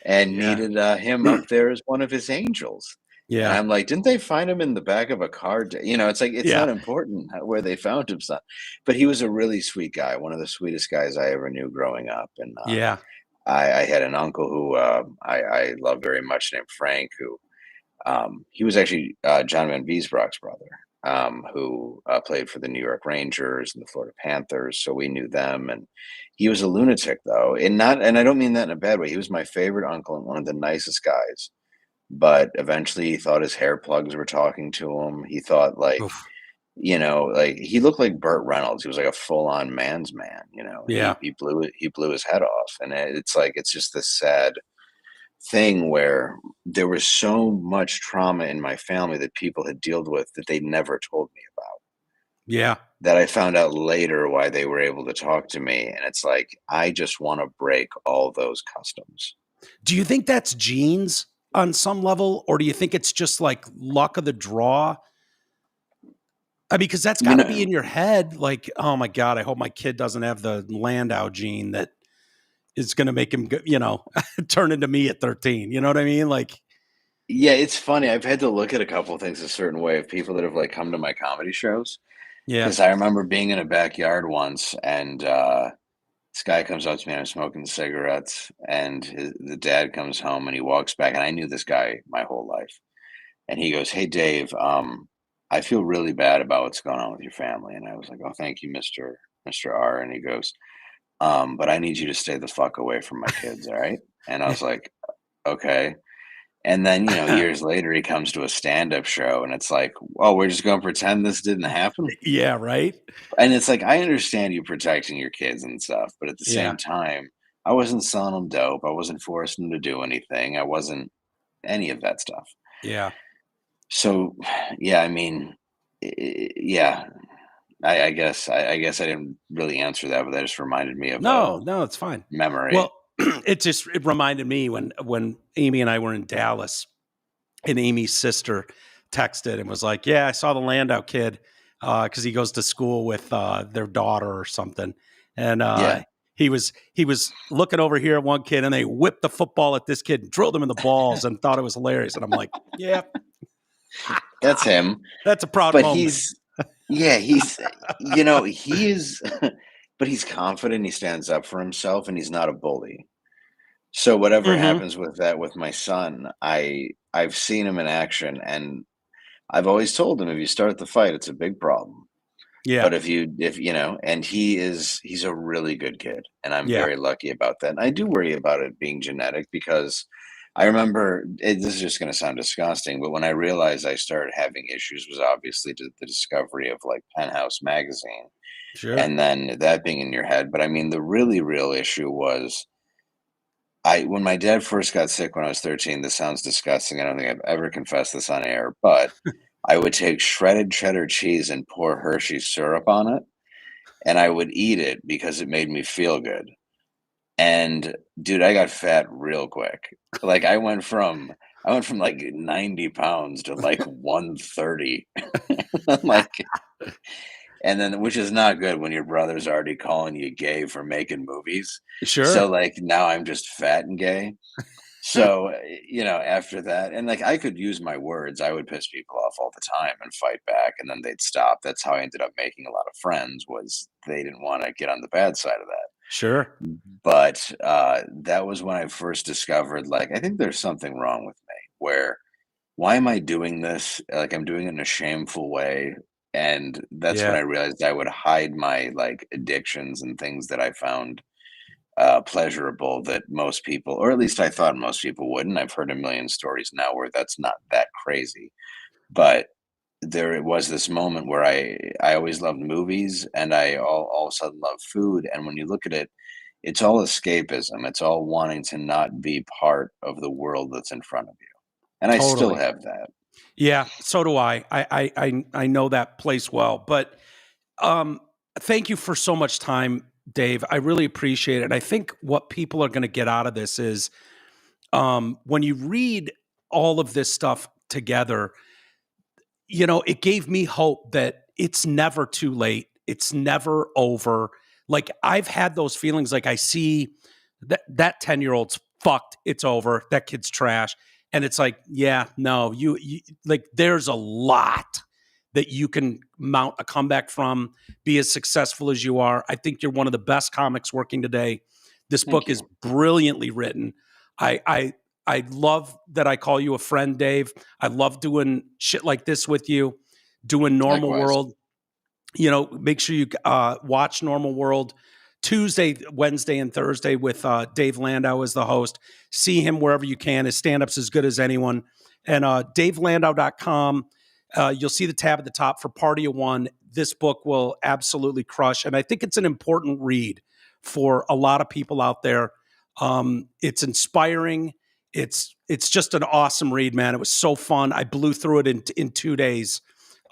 and Yeah. needed, him up there as one of his angels." And Yeah. I'm like, "Didn't they find him in the back of a car?" It's like, it's Yeah. not important where they found him, son. But he was a really sweet guy, one of the sweetest guys I ever knew growing up. And Yeah. I had an uncle who I love very much named Frank, who he was actually John Van Biesbroek's brother, who played for the New York Rangers and the Florida Panthers. So we knew them, and he was a lunatic, though, and I don't mean that in a bad way. He was my favorite uncle and one of the nicest guys. But eventually, he thought his hair plugs were talking to him. He thought Oof. like he looked like Burt Reynolds. He was like a full on man's man. Yeah. He blew his head off, and it's like it's just this sad thing where there was so much trauma in my family that people had dealt with that they never told me about, Yeah. that I found out later why they were able to talk to me, and it's like, I just wanna break all those customs. Do you think that's genes on some level, or do you think it's just like luck of the draw? I mean, because that's You gotta be know in your head, like, "Oh my god, I hope my kid doesn't have the Landau gene that is gonna make him turn into me at 13." You know what I mean? Like, Yeah, it's funny, I've had to look at a couple things a certain way of people that have, like, come to my comedy shows. yeah. Because I remember being in a backyard once, and, this guy comes up to me, and I'm smoking cigarettes, and the dad comes home, and he walks back, and I knew this guy my whole life. And he goes, "Hey, Dave, I feel really bad about what's going on with your family." And I was like, "Oh, thank you, Mr. R." And he goes, "But I need you to stay the fuck away from my kids, all right?" And I was like, "Okay." And then, years later, he comes to a stand-up show, and it's like, "Oh, we're just gonna pretend this didn't happen?" Yeah, right? And it's like, I understand you protecting your kids and stuff, but at the Yeah. same time, I wasn't selling them dope. I wasn't forcing them to do anything. I wasn't any of that stuff. Yeah. So, yeah, I mean, yeah, I guess I didn't really answer that, but that just reminded me of a No, no, it's fine. memory. Well, it reminded me when Amy and I were in Dallas, and Amy's sister texted and was like, "Yeah, I saw the Landau kid," because he goes to school with, their daughter or something, and, Yeah, he was looking over here at one kid, and they whipped the football at this kid and drilled him in the balls and thought it was hilarious, and I'm like, "Yep, that's him. that's a proud But moment." yeah, he is, but he's confident. He stands up for himself, and he's not a bully. So whatever Mhm. happens with that with my son, I've seen him in action, and I've always told him, if you start the fight, it's a big problem. Yeah, But if and he's a really good kid, and I'm yeah, very lucky about that. And I do worry about it being genetic because I remember this is just going to sound disgusting, but when I realized I started having issues was obviously the discovery of like Penthouse magazine, sure. and then that being in your head. But I mean, the really real issue was I when my dad first got sick when I was 13. This sounds disgusting. I don't think I've ever confessed this on air, but I would take shredded cheddar cheese and pour Hershey's syrup on it, and I would eat it because it made me feel good. And dude, I got fat real quick. Like I went from like 90 pounds to like 130. I'm like, and then which is not good when your brother's already calling you gay for making movies. So Sure. like now I'm just fat and gay. So, after that, and like I could use my words, I would piss people off all the time and fight back, and then they'd stop. That's how I ended up making a lot of friends. Was they didn't want to get on the bad side of that. Sure. But that was when I first discovered, like, I think there's something wrong with me. Where why am I doing this? Like I'm doing it in a shameful way. And that's when I Yeah, realized I would hide my, like, addictions and things that I found, pleasurable that most people, or at least I thought most people wouldn't. I've heard a million stories now where that's not that crazy. But there it was this moment where I always loved movies, and I all of a sudden love food, and when you look at it, it's all escapism. It's all wanting to not be part of the world that's in front of you, and I still totally. have that. Yeah, so do I. I know that place well. But um, thank you for so much time, Dave. I really appreciate it. And I think what people are going to get out of this is when you read all of this stuff together, it gave me hope that it's never too late. It's never over. Like I've had those feelings. Like I see that 10-year-old's fucked. It's over. That kid's trash. And it's like, yeah, no, you like there's a lot that you can mount a comeback from, be as successful as you are. I think you're one of the best comics working today. This Thank book is you. brilliantly written. I I I love that I call you a friend, Dave. I love doing shit like this with you, doing Normal Likewise. World. Make sure you watch Normal World Tuesday, Wednesday, and Thursday with Dave Landau as the host. See him wherever you can. His stand-up's as good as anyone. And davelandau.com, you'll see the tab at the top for Party of One. This book will absolutely crush. And I think it's an important read for a lot of people out there. It's inspiring. It's just an awesome read, man. It was so fun. I blew through it in 2 days,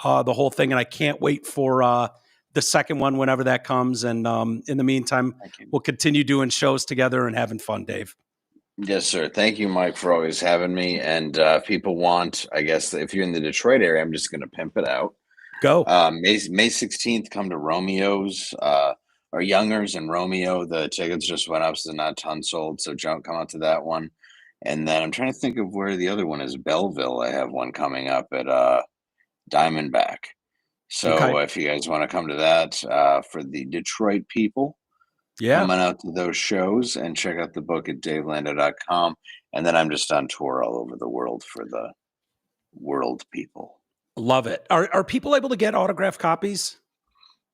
the whole thing, and I can't wait for the second one whenever that comes. And in the meantime, Thank you. we'll continue doing shows together and having fun, Dave. Yes, sir. Thank you, Mike, for always having me. And if people want, I guess if you're in the Detroit area, I'm just going to pimp it out. Go. May 16th, come to Romeo's or Youngers and Romeo. The tickets just went up, so not a ton sold. So come out to that one. And then I'm trying to think of where the other one is. Belleville. I have one coming up at Diamondback. Okay. So if you guys want to come to that for the Detroit people, Yeah. come on out to those shows and check out the book at davelanda.com. And then I'm just on tour all over the world for the world people. Love it. Are people able to get autographed copies?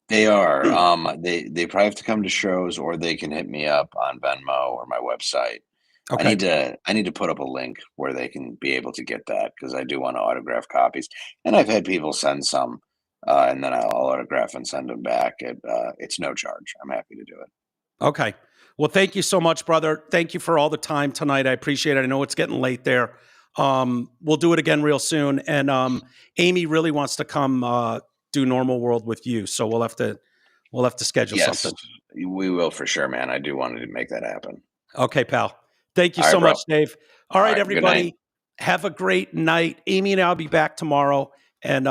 They are. They probably have to come to shows, or they can hit me up on Venmo or my website. Okay. I need to put up a link where they can be able to get that, because I do want to autograph copies. And I've had people send some, and then I'll autograph and send them back. It's no charge. I'm happy to do it. Okay. Well, thank you so much, brother. Thank you for all the time tonight. I appreciate it. I know it's getting late there. We'll do it again real soon. And Amy really wants to come do Normal World with you, so we'll have to schedule Yes, something. we will for sure, man. I do want to make that happen. Okay, pal. Thank you All right, so bro. much, Dave. All All right, right. Good night. everybody. Have a great night. Amy and I'll be back tomorrow. And